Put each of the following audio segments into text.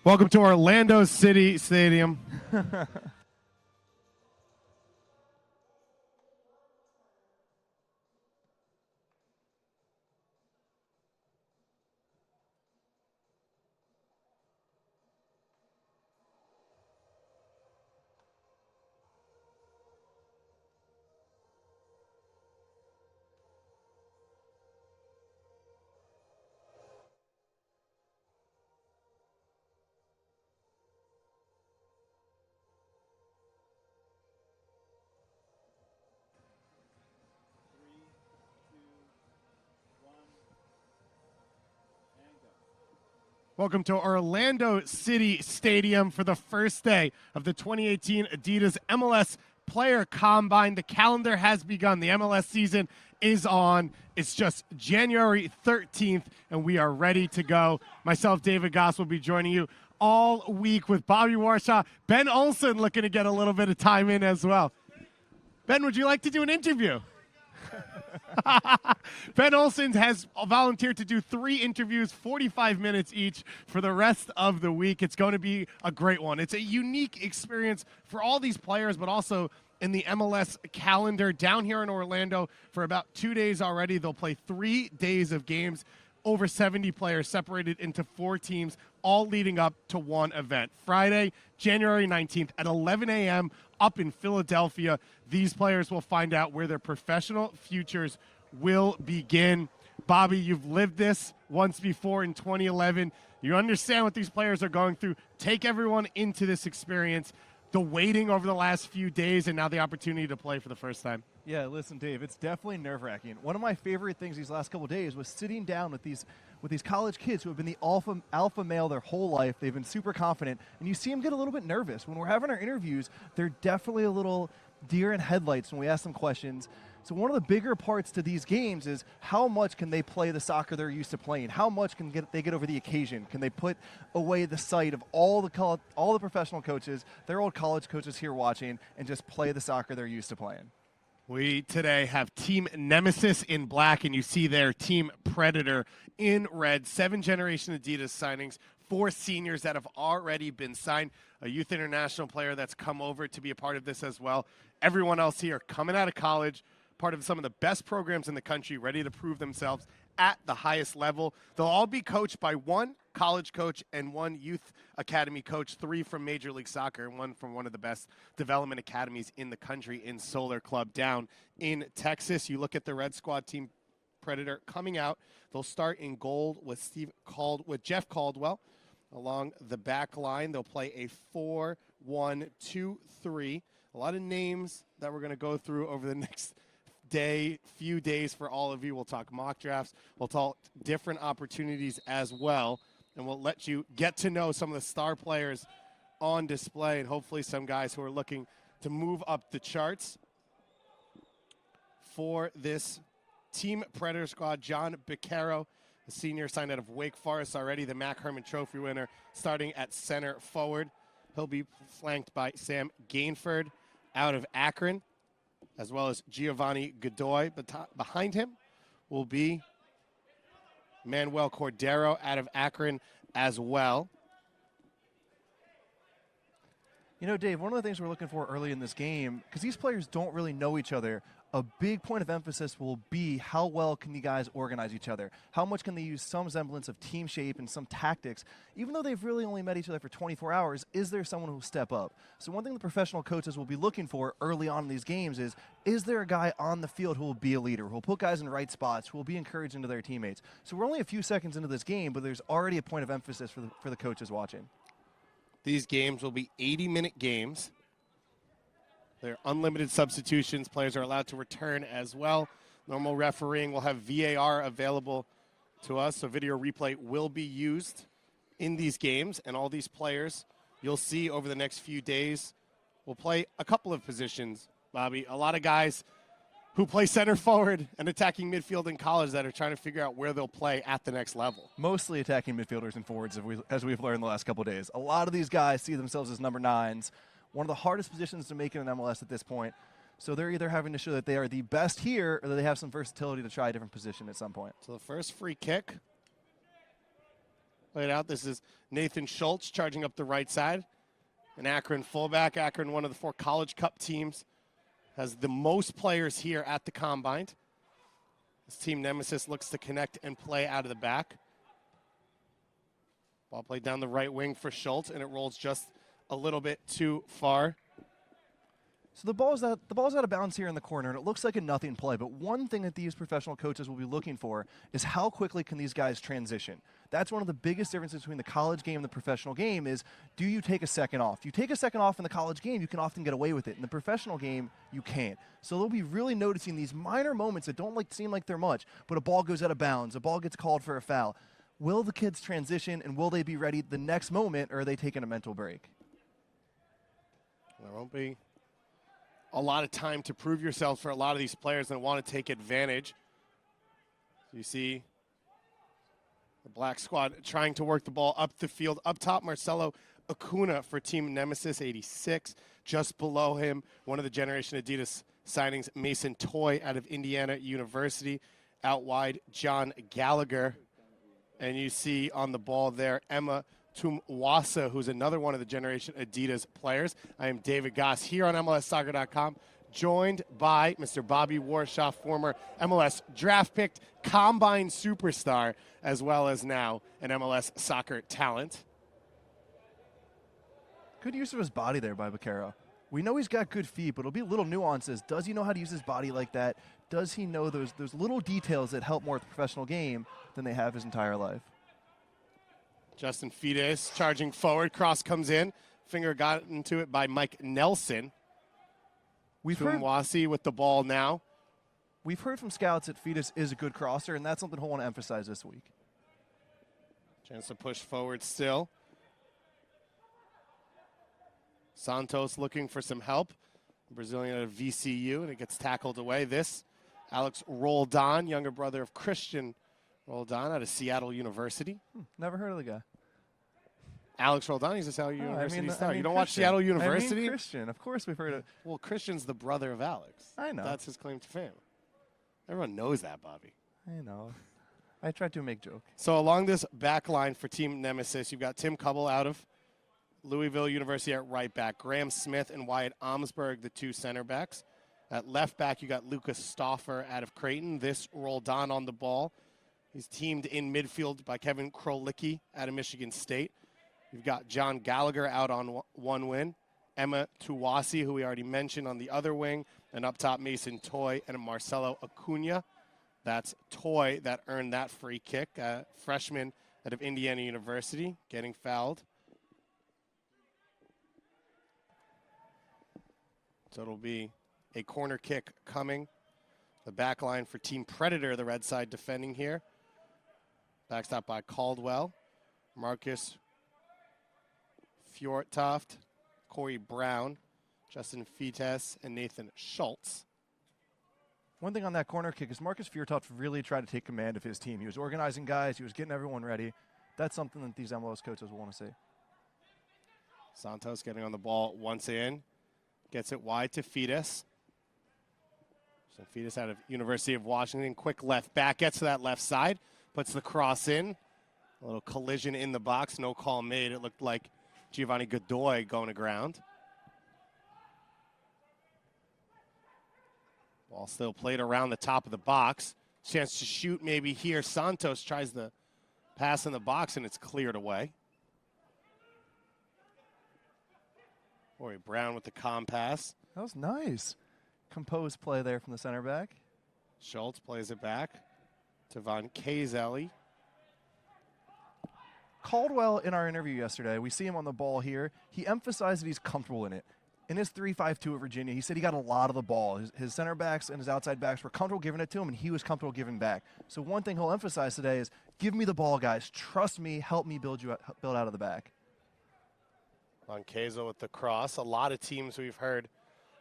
Welcome to Orlando City Stadium. Welcome to Orlando City Stadium for the first day of the 2018 Adidas MLS Player Combine. The calendar has begun. The MLS season is on. It's just January 13th, and we are ready to go. Myself, David Goss, will be joining you all week with Bobby Warshaw. Ben Olsen looking to get a little bit of time in as well. Ben, would you like to do an interview? Ben Olsen has volunteered to do 3 interviews, 45 minutes each for the rest of the week. It's going to be a great one. It's a unique experience for all these players, but also in the MLS calendar down here in Orlando for about 2 days already. They'll play 3 days of games, over 70 players separated into 4 teams, all leading up to one event. Friday, January 19th at 11 a.m. up in Philadelphia. These players will find out where their professional futures will begin. Bobby, you've lived this once before in 2011. You understand what these players are going through. Take everyone into this experience, the waiting over the last few days, and now the opportunity to play for the first time. Yeah, listen, Dave, it's definitely nerve-wracking. One of my favorite things these last couple of days was sitting down with these college kids who have been the alpha male their whole life. They've been super confident, and you see them get a little bit nervous. When we're having our interviews, they're definitely a little deer in headlights when we ask them questions. So one of the bigger parts to these games is how much can they play the soccer they're used to playing? How much can they get over the occasion? Can they put away the sight of all the professional coaches, their old college coaches here watching, and just play the soccer they're used to playing? We today have Team Nemeziz in black, and you see there Team Predator in red. 7th-generation Adidas signings, 4 seniors that have already been signed, a youth international player that's come over to be a part of this as well. Everyone else here coming out of college, part of some of the best programs in the country, ready to prove themselves at the highest level. They'll all be coached by 1 college coach and 1 youth academy coach, 3 from Major League Soccer, and 1 from one of the best development academies in the country in Solar Club down in Texas. You look at the Red Squad Team Predator coming out. They'll start in gold with Jeff Caldwell along the back line. They'll play a 4-1-2-3. A lot of names that we're going to go through over the next few days for all of you. We'll talk mock drafts. We'll talk different opportunities as well. And we'll let you get to know some of the star players on display and hopefully some guys who are looking to move up the charts for this Team Predator squad. John Beccaro, a senior signed out of Wake Forest already, the Mac Herman Trophy winner, starting at center forward. He'll be flanked by Sam Gainford out of Akron, as well as Giovanni Godoy. Behind him will be Manuel Cordero out of Akron as well. You know, Dave, one of the things we're looking for early in this game, because these players don't really know each other, a big point of emphasis will be how well can you guys organize each other? How much can they use some semblance of team shape and some tactics? Even though they've really only met each other for 24 hours, is there someone who will step up? So one thing the professional coaches will be looking for early on in these games is there a guy on the field who will be a leader, who will put guys in the right spots, who will be encouraging to their teammates? So we're only a few seconds into this game, but there's already a point of emphasis for the coaches watching. These games will be 80-minute games. They're unlimited substitutions. Players are allowed to return as well. Normal refereeing will have VAR available to us, so video replay will be used in these games. And all these players you'll see over the next few days will play a couple of positions, Bobby. A lot of guys who play center forward and attacking midfield in college that are trying to figure out where they'll play at the next level. Mostly attacking midfielders and forwards, as we've learned the last couple of days. A lot of these guys see themselves as number 9s. One of the hardest positions to make in an MLS at this point. So they're either having to show that they are the best here or that they have some versatility to try a different position at some point. So the first free kick Played out. This is Nathan Schultz charging up the right side. An Akron fullback. Akron, one of the 4 College Cup teams, has the most players here at the Combine. This team, Nemeziz, looks to connect and play out of the back. Ball played down the right wing for Schultz, and it rolls just a little bit too far. So the ball's out of bounds here in the corner, and it looks like a nothing play. But one thing that these professional coaches will be looking for is how quickly can these guys transition. That's one of the biggest differences between the college game and the professional game is, do you take a second off? You take a second off in the college game, you can often get away with it. In the professional game, you can't. So they'll be really noticing these minor moments that don't seem like they're much, but a ball goes out of bounds, a ball gets called for a foul. Will the kids transition, and will they be ready the next moment, or are they taking a mental break? There won't be a lot of time to prove yourself for a lot of these players that want to take advantage. So you see the black squad trying to work the ball up the field. Up top, Marcelo Acuna for Team Nemeziz, 86. Just below him, one of the Generation Adidas signings, Mason Toy out of Indiana University. Out wide, John Gallagher. And you see on the ball there, Emma Tumwasa, who's another one of the Generation Adidas players. I am David Goss here on MLSsoccer.com, joined by Mr. Bobby Warshaw, former MLS draft-picked Combine superstar, as well as now an MLS soccer talent. Good use of his body there by Baquero. We know he's got good feet, but it'll be little nuances. Does he know how to use his body like that? Does he know those little details that help more with the professional game than they have his entire life? Justin Fides charging forward. Cross comes in. Finger got into it by Mike Nelson. We've heard Wasi with the ball now. We've heard from scouts that Fides is a good crosser, and that's something he'll want to emphasize this week. Chance to push forward still. Santos looking for some help. Brazilian out of VCU, and it gets tackled away. This, Alex Roldan, younger brother of Christian Roldan out of Seattle University. Never heard of the guy. Alex Roldan, he's a Seattle University star. You don't Christian. watch Seattle University? I mean Christian. Of course we've heard of. Well, Christian's the brother of Alex. I know. That's his claim to fame. Everyone knows that, Bobby. I know. I tried to make joke. So along this back line for Team Nemeziz, you've got Tim Cubble out of Louisville University at right back. Graham Smith and Wyatt Omsberg, the 2 center backs. At left back, you got Lucas Stauffer out of Creighton. This Roldan on the ball. He's teamed in midfield by Kevin Krolicki out of Michigan State. You've got John Gallagher out on one wing. Emma Tuwasi, who we already mentioned, on the other wing. And up top, Mason Toy and Marcelo Acuna. That's Toy that earned that free kick. Freshman out of Indiana University, getting fouled. So it'll be a corner kick coming. The back line for Team Predator, the red side defending here. Backstop by Caldwell, Marcus Fjortoft, Corey Brown, Justin Fites, and Nathan Schultz. One thing on that corner kick is Marcus Fjortoft really tried to take command of his team. He was organizing guys. He was getting everyone ready. That's something that these MLS coaches will want to see. Santos getting on the ball once in. Gets it wide to Fides. So Fides out of University of Washington. Quick left back. Gets to that left side. Puts the cross in. A little collision in the box. No call made. It looked like Giovanni Godoy going to ground. Ball still played around the top of the box. Chance to shoot maybe here. Santos tries the pass in the box, and it's cleared away. Corey Brown with the pass. That was nice. Composed play there from the center back. Schultz plays it back to Von Kazelli. Caldwell, in our interview yesterday, we see him on the ball here. He emphasized that he's comfortable in it. In his 3-5-2 at Virginia, he said he got a lot of the ball. His center backs and his outside backs were comfortable giving it to him, and he was comfortable giving back. So one thing he'll emphasize today is, give me the ball, guys. Trust me. Help me build out of the back. Von Kazel with the cross. A lot of teams we've heard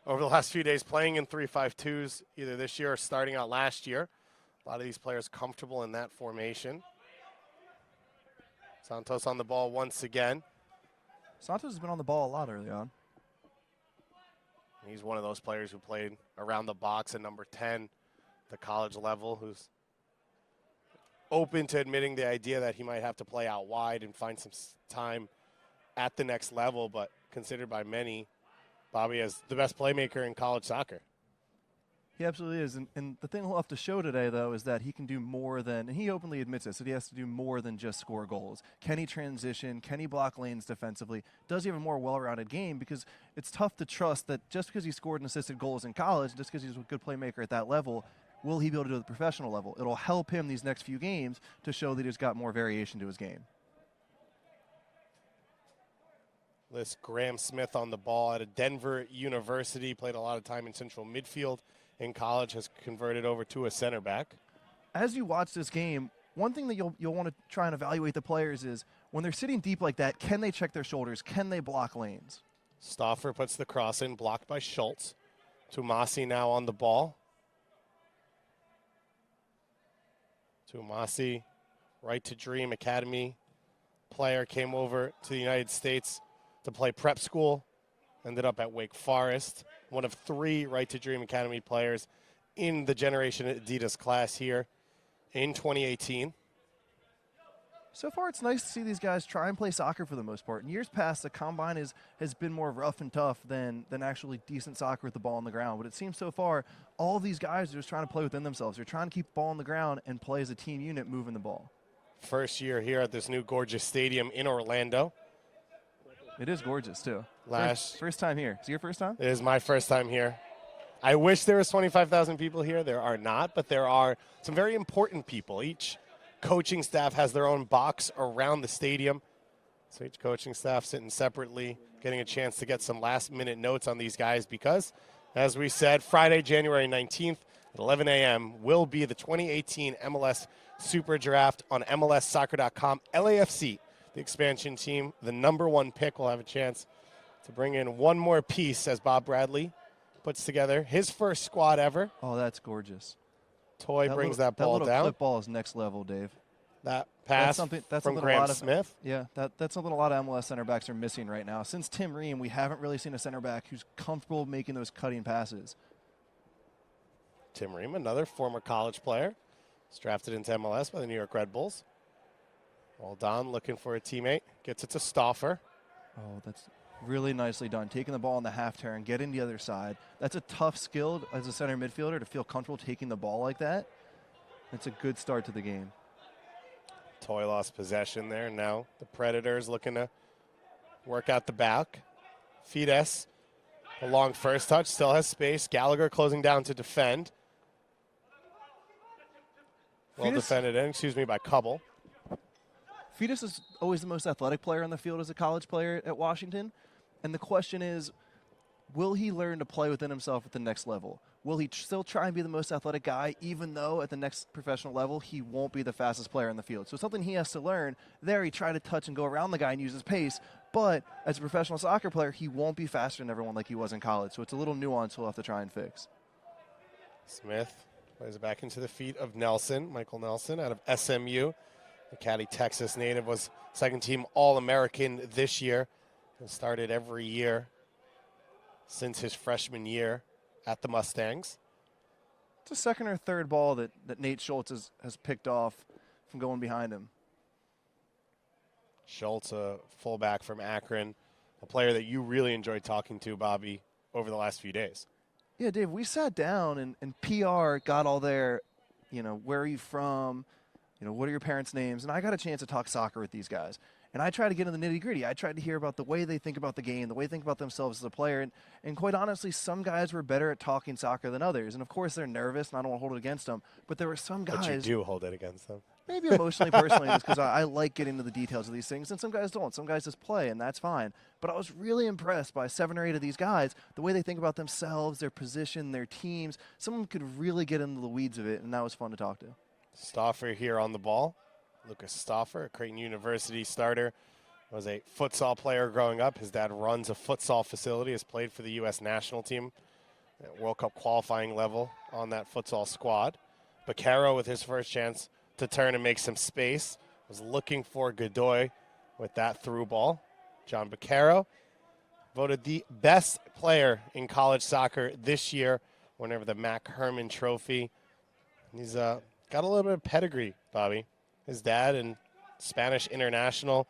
over the last few days playing in 3-5-2s, either this year or starting out last year. A lot of these players comfortable in that formation. Santos on the ball once again. Santos has been on the ball a lot early on. He's one of those players who played around the box at number 10, the college level, who's open to admitting the idea that he might have to play out wide and find some time at the next level, but considered by many, Bobby, as the best playmaker in college soccer. He absolutely is. And the thing he'll have to show today, though, is that he can do more than, and he openly admits this, that he has to do more than just score goals. Can he transition? Can he block lanes defensively? Does he have a more well-rounded game? Because it's tough to trust that just because he scored and assisted goals in college, just because he's a good playmaker at that level, will he be able to do it at the professional level? It'll help him these next few games to show that he's got more variation to his game. This Graham Smith on the ball at a Denver University, played a lot of time in central midfield in college, has converted over to a center back. As you watch this game, one thing that you'll want to try and evaluate the players is when they're sitting deep like that, can they check their shoulders? Can they block lanes? Stauffer puts the cross in, blocked by Schultz. Tumasi now on the ball. Tumasi, right to Dream Academy player, came over to the United States to play prep school, ended up at Wake Forest, one of 3 Right to Dream Academy players in the Generation Adidas class here in 2018. So far, it's nice to see these guys try and play soccer for the most part. In years past, the Combine has been more rough and tough than actually decent soccer with the ball on the ground. But it seems so far, all these guys are just trying to play within themselves. They're trying to keep the ball on the ground and play as a team unit moving the ball. First year here at this new gorgeous stadium in Orlando. It is gorgeous, too. First time here. Is it your first time? It is my first time here. I wish there was 25,000 people here. There are not, but there are some very important people. Each coaching staff has their own box around the stadium. So each coaching staff sitting separately, getting a chance to get some last-minute notes on these guys because, as we said, Friday, January 19th at 11 a.m. will be the 2018 MLS SuperDraft on MLSsoccer.com. LAFC, the expansion team, the #1 pick, will have a chance to bring in one more piece as Bob Bradley puts together his first squad ever. Oh, that's gorgeous. Toy brings that ball down. That little clip ball is next level, Dave. That pass from Graham Smith. Yeah, that's something a lot of MLS center backs are missing right now. Since Tim Ream, we haven't really seen a center back who's comfortable making those cutting passes. Tim Ream, another former college player, was drafted into MLS by the New York Red Bulls. Don looking for a teammate, gets it to Stauffer. Oh, that's really nicely done. Taking the ball on the half turn, getting the other side. That's a tough skill as a center midfielder to feel comfortable taking the ball like that. It's a good start to the game. Toy lost possession there. Now the Predators looking to work out the back. Fides, a long first touch, still has space. Gallagher closing down to defend. Well defended in, by Cubble. Fides is always the most athletic player on the field as a college player at Washington. And the question is, will he learn to play within himself at the next level? Will he still try and be the most athletic guy, even though at the next professional level, he won't be the fastest player on the field? So something he has to learn. There, he tried to touch and go around the guy and use his pace. But as a professional soccer player, he won't be faster than everyone like he was in college. So it's a little nuance he'll have to try and fix. Smith plays it back into the feet of Nelson, Michael Nelson, out of SMU. The Caddy, Texas native, was second-team All-American this year and started every year since his freshman year at the Mustangs. It's a second or third ball that Nate Schultz has picked off from going behind him. Schultz, a fullback from Akron, a player that you really enjoyed talking to, Bobby, over the last few days. Yeah, Dave, we sat down and PR got all their, where are you from? What are your parents' names? And I got a chance to talk soccer with these guys. And I tried to get into the nitty-gritty. I tried to hear about the way they think about the game, the way they think about themselves as a player. And quite honestly, some guys were better at talking soccer than others. And, of course, they're nervous, and I don't want to hold it against them. But there were some guys. But you do hold it against them. Maybe emotionally, personally, just because I like getting into the details of these things. And some guys don't. Some guys just play, and that's fine. But I was really impressed by 7 or 8 of these guys, the way they think about themselves, their position, their teams. Someone could really get into the weeds of it, and that was fun to talk to. Stauffer here on the ball. Lucas Stauffer, a Creighton University starter, was a futsal player growing up. His dad runs a futsal facility, has played for the U.S. national team at World Cup qualifying level on that futsal squad. Baccaro, with his first chance to turn and make some space, was looking for Godoy with that through ball. John Baccaro, voted the best player in college soccer this year, winner of the Mac Herman Trophy. He's got a little bit of pedigree, Bobby. his dad and Spanish international,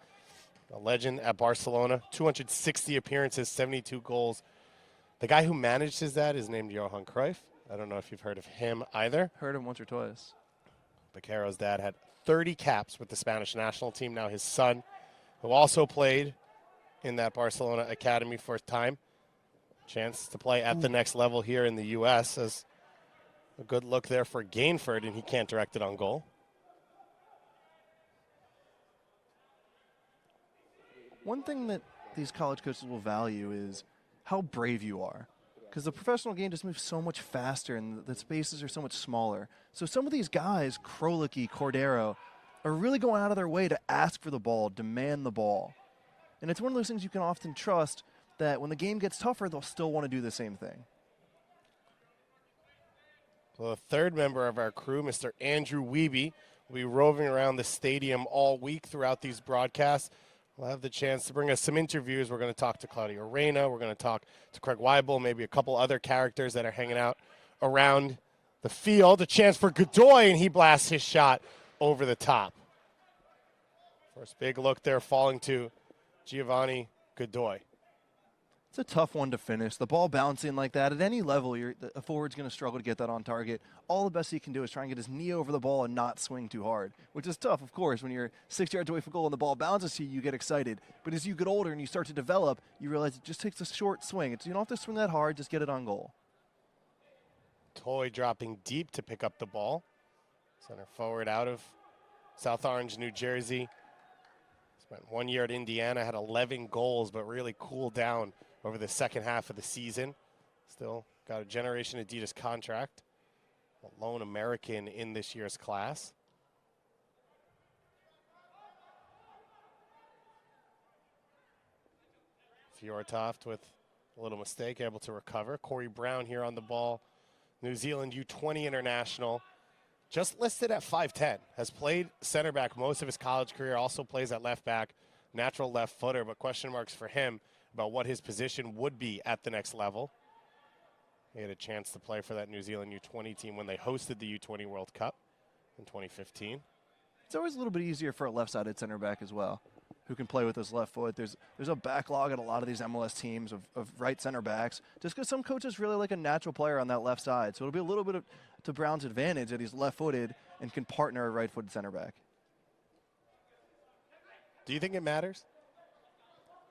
a legend at Barcelona, 260 appearances, 72 goals. The guy who managed his dad is named Johan Cruyff. I don't know if you've heard of him either. Heard him once or twice. Baquero's dad had 30 caps with the Spanish national team. Now his son, who also played in that Barcelona academy for a time, chance to play at the next level here in the U.S. as a good look there for Gainford, and he can't direct it on goal. One thing that these college coaches will value is how brave you are. Because the professional game just moves so much faster and the spaces are so much smaller. So some of these guys, Krolicki, Cordero, are really going out of their way to ask for the ball, demand the ball. And it's one of those things you can often trust that when the game gets tougher, they'll still want to do the same thing. Well, the third member of our crew, Mr. Andrew Waibel, will be roving around the stadium all week throughout these broadcasts. We'll have the chance to bring us some interviews. We're going to talk to Claudio Reyna. We're going to talk to Craig Waibel, maybe a couple other characters that are hanging out around the field. A chance for Godoy, and he blasts his shot over the top. First big look there falling to Giovanni Godoy. It's a tough one to finish. The ball bouncing like that, at any level, a forward's going to struggle to get that on target. All the best he can do is try and get his knee over the ball and not swing too hard, which is tough, of course. When you're 6 yards away from goal and the ball bounces to you, you get excited. But as you get older and you start to develop, you realize it just takes a short swing. You don't have to swing that hard, just get it on goal. Toy dropping deep to pick up the ball. Center forward out of South Orange, New Jersey. Spent 1 year at Indiana, had 11 goals, but really cooled down over the second half of the season. Still got a Generation Adidas contract. A lone American in this year's class. Fjortoft with a little mistake, able to recover. Corey Brown here on the ball. New Zealand U20 international. Just listed at 5'10", has played center back most of his college career, also plays at left back, natural left footer, but question marks for him about what his position would be at the next level. He had a chance to play for that New Zealand U20 team when they hosted the U20 World Cup in 2015. It's always a little bit easier for a left-sided center back as well, who can play with his left foot. There's a backlog at a lot of these MLS teams of right center backs, just because some coaches really like a natural player on that left side. So it'll be a little bit to Brown's advantage that he's left-footed and can partner a right-footed center back. Do you think it matters?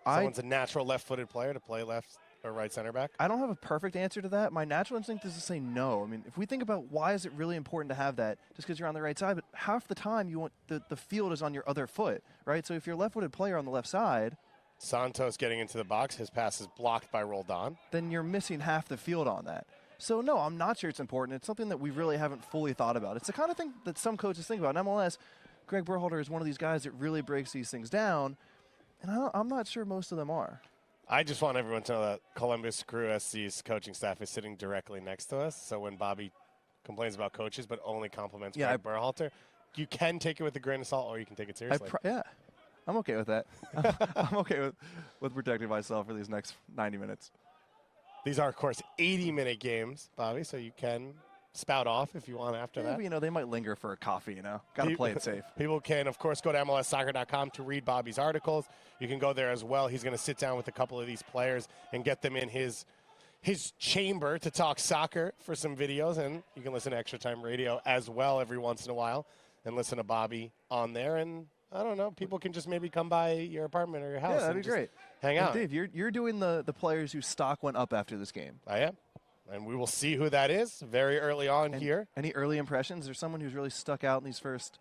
Someone's a natural left-footed player to play left or right center back? I don't have a perfect answer to that. My natural instinct is to say no. I mean, if we think about why is it really important to have that, just because you're on the right side, but half the time you want the field is on your other foot, right? So if you're a left-footed player on the left side, Santos getting into the box, his pass is blocked by Roldan. Then you're missing half the field on that. So no, I'm not sure it's important. It's something that we really haven't fully thought about. It's the kind of thing that some coaches think about. In MLS, Greg Berhalter is one of these guys that really breaks these things down, and I'm not sure most of them are. I just want everyone to know that Columbus Crew SC's coaching staff is sitting directly next to us. So when Bobby complains about coaches but only compliments Greg Berhalter, you can take it with a grain of salt or you can take it seriously. Yeah, I'm okay with that. I'm okay with protecting myself for these next 90 minutes. These are, of course, 80-minute games, Bobby, so you can spout off if you want after that. But, they might linger for a coffee, Got to play it safe. People can, of course, go to MLSsoccer.com to read Bobby's articles. You can go there as well. He's going to sit down with a couple of these players and get them in his chamber to talk soccer for some videos, and you can listen to Extra Time Radio as well every once in a while and listen to Bobby on there. And I don't know, people can just maybe come by your apartment or your house. Yeah, that'd be great. Hang out. Dave, you're doing the players whose stock went up after this game. I am. And we will see who that is very early on here. Any early impressions? Is there someone who's really stuck out in these first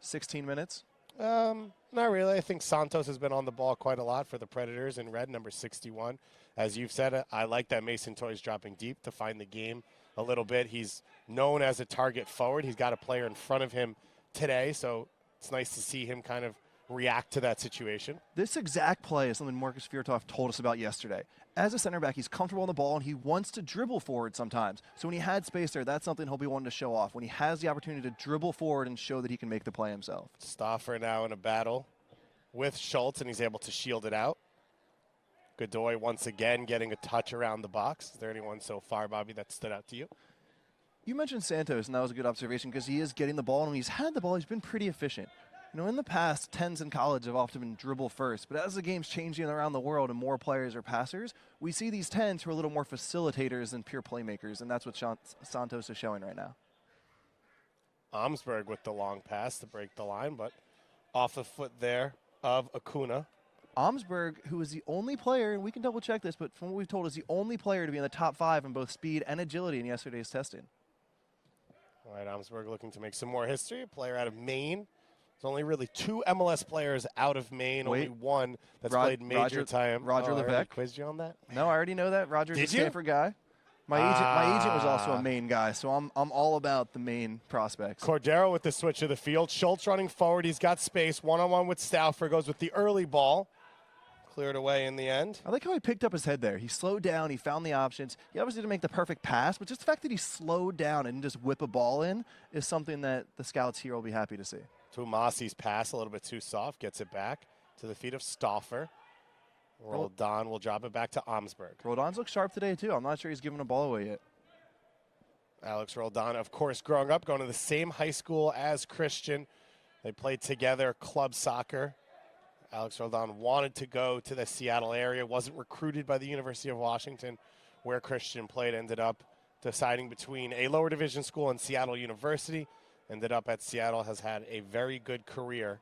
16 minutes? Not really. I think Santos has been on the ball quite a lot for the Predators in red, number 61. As you've said, I like that Mason Toy's dropping deep to find the game a little bit. He's known as a target forward. He's got a player in front of him today, so it's nice to see him kind of react to that situation. This exact play is something Marcus Fjortoft told us about yesterday. As a center back, he's comfortable on the ball, and he wants to dribble forward sometimes. So when he had space there, that's something he'll be wanting to show off. When he has the opportunity to dribble forward and show that he can make the play himself. Stauffer now in a battle with Schultz, and he's able to shield it out. Godoy once again getting a touch around the box. Is there anyone so far, Bobby, that stood out to you? You mentioned Santos, and that was a good observation because he is getting the ball, and when he's had the ball, he's been pretty efficient. You know, in the past, 10s in college have often been dribble first, but as the game's changing around the world and more players are passers, we see these 10s who are a little more facilitators than pure playmakers, and that's what Santos is showing right now. Omsberg with the long pass to break the line, but off the foot there of Acuna. Omsberg, who is the only player, and we can double check this, but from what we've told, is the only player to be in the top 5 in both speed and agility in yesterday's testing. All right, Omsberg looking to make some more history. A player out of Maine. There's only really 2 MLS players out of Maine, only one that's played major time. Roger I Levesque. quizzed you on that? No, I already know that. Roger's a Did you? Stanford guy. My agent was also a Maine guy, so I'm all about the Maine prospects. Cordero with the switch of the field. Schultz running forward. He's got space. One-on-one with Stauffer. Goes with the early ball. Cleared away in the end. I like how he picked up his head there. He slowed down. He found the options. He obviously didn't make the perfect pass, but just the fact that he slowed down and didn't just whip a ball in is something that the scouts here will be happy to see. Tumasi's pass, a little bit too soft. Gets it back to the feet of Stauffer. Roldan will drop it back to Omsberg. Roldan's looked sharp today, too. I'm not sure he's given a ball away yet. Alex Roldan, of course, growing up, going to the same high school as Christian. They played together club soccer. Alex Roldan wanted to go to the Seattle area, wasn't recruited by the University of Washington, where Christian played, ended up deciding between a lower division school and Seattle University. Ended up at Seattle, has had a very good career.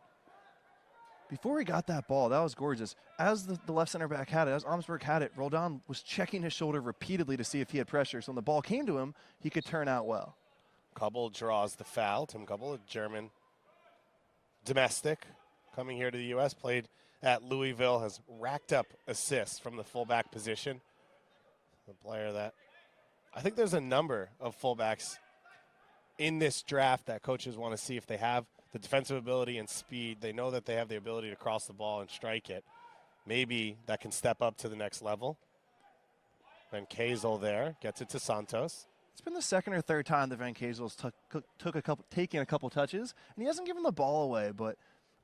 Before he got that ball, that was gorgeous. As the left center back had it, as Omsberg had it, Roldan was checking his shoulder repeatedly to see if he had pressure. So when the ball came to him, he could turn out well. Kubbel draws the foul. Tim Kubbel, a German domestic, coming here to the U.S., played at Louisville, has racked up assists from the fullback position. The player that I think there's a number of fullbacks in this draft that coaches want to see if they have the defensive ability and speed. They know that they have the ability to cross the ball and strike it. Maybe that can step up to the next level. Van Kazel there gets it to Santos. It's been the second or third time that Van Kazel's taken a couple touches, and he hasn't given the ball away, but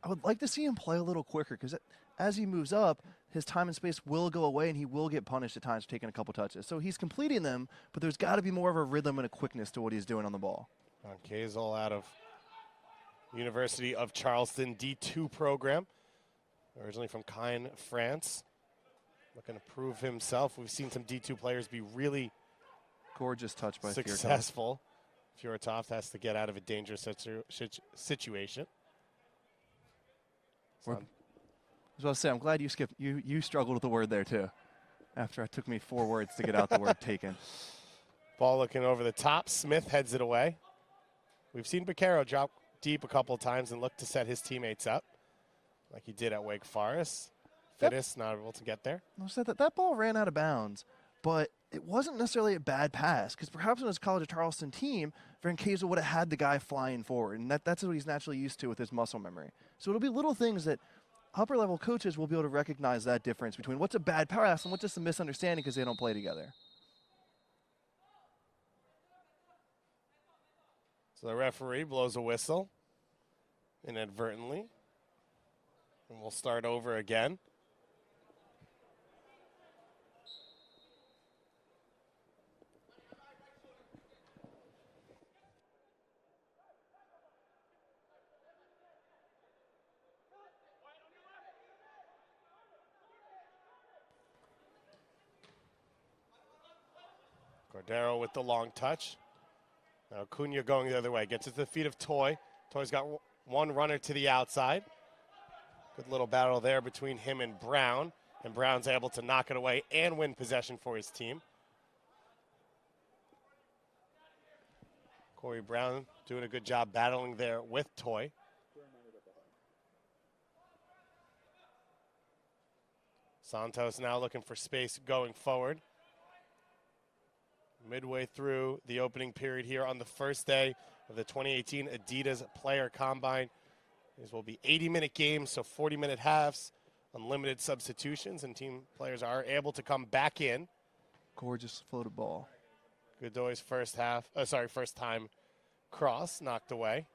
I would like to see him play a little quicker because as he moves up, his time and space will go away, and he will get punished at times for taking a couple touches. So he's completing them, but there's got to be more of a rhythm and a quickness to what he's doing on the ball. Van Kazel out of University of Charleston D2 program, originally from Caen, France. Looking to prove himself. We've seen some D2 players be really gorgeous touch by successful. Fjortoft has to get out of a dangerous situation. I was about to say, I'm glad you skipped. You struggled with the word there too. After it took me 4 words to get out the word taken. Ball looking over the top. Smith heads it away. We've seen Baquero drop deep a couple of times and look to set his teammates up, like he did at Wake Forest. Fittis not able to get there. I said that ball ran out of bounds, but it wasn't necessarily a bad pass because perhaps on his College of Charleston team, Van Kazel would have had the guy flying forward, and that's what he's naturally used to with his muscle memory. So it'll be little things that upper-level coaches will be able to recognize that difference between what's a bad pass and what's just a misunderstanding because they don't play together. So the referee blows a whistle inadvertently, and we'll start over again. Cordero with the long touch. Now Cunha going the other way. Gets it to the feet of Toy. Toy's got one runner to the outside. Good little battle there between him and Brown. And Brown's able to knock it away and win possession for his team. Corey Brown doing a good job battling there with Toy. Santos now looking for space going forward. Midway through the opening period here on the first day of the 2018 Adidas Player Combine. These will be 80-minute games, so 40-minute halves, unlimited substitutions, and team players are able to come back in. Gorgeous floated ball. Godoy's first time cross knocked away.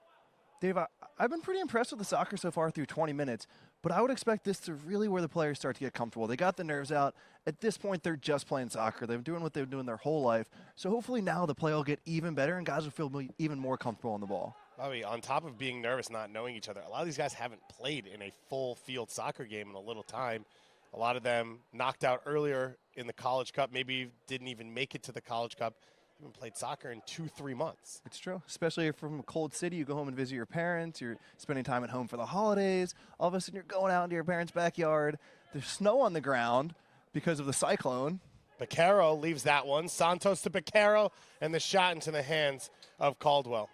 Dave, I've been pretty impressed with the soccer so far through 20 minutes, But I would expect this to really where the players start to get comfortable. They got the nerves out. At this point, they're just playing soccer. They've been doing what they've been doing their whole life. So hopefully now the play will get even better and guys will feel even more comfortable on the ball. Bobby, on top of being nervous, not knowing each other, a lot of these guys haven't played in a full field soccer game in a little time. A lot of them knocked out earlier in the College Cup, maybe didn't even make it to the College Cup. Haven't played soccer in 2-3 months. It's true, especially if you're from a cold city. You go home and visit your parents. You're spending time at home for the holidays. All of a sudden, you're going out into your parents' backyard. There's snow on the ground because of the cyclone. Baquero leaves that one. Santos to Baquero, and the shot into the hands of Caldwell.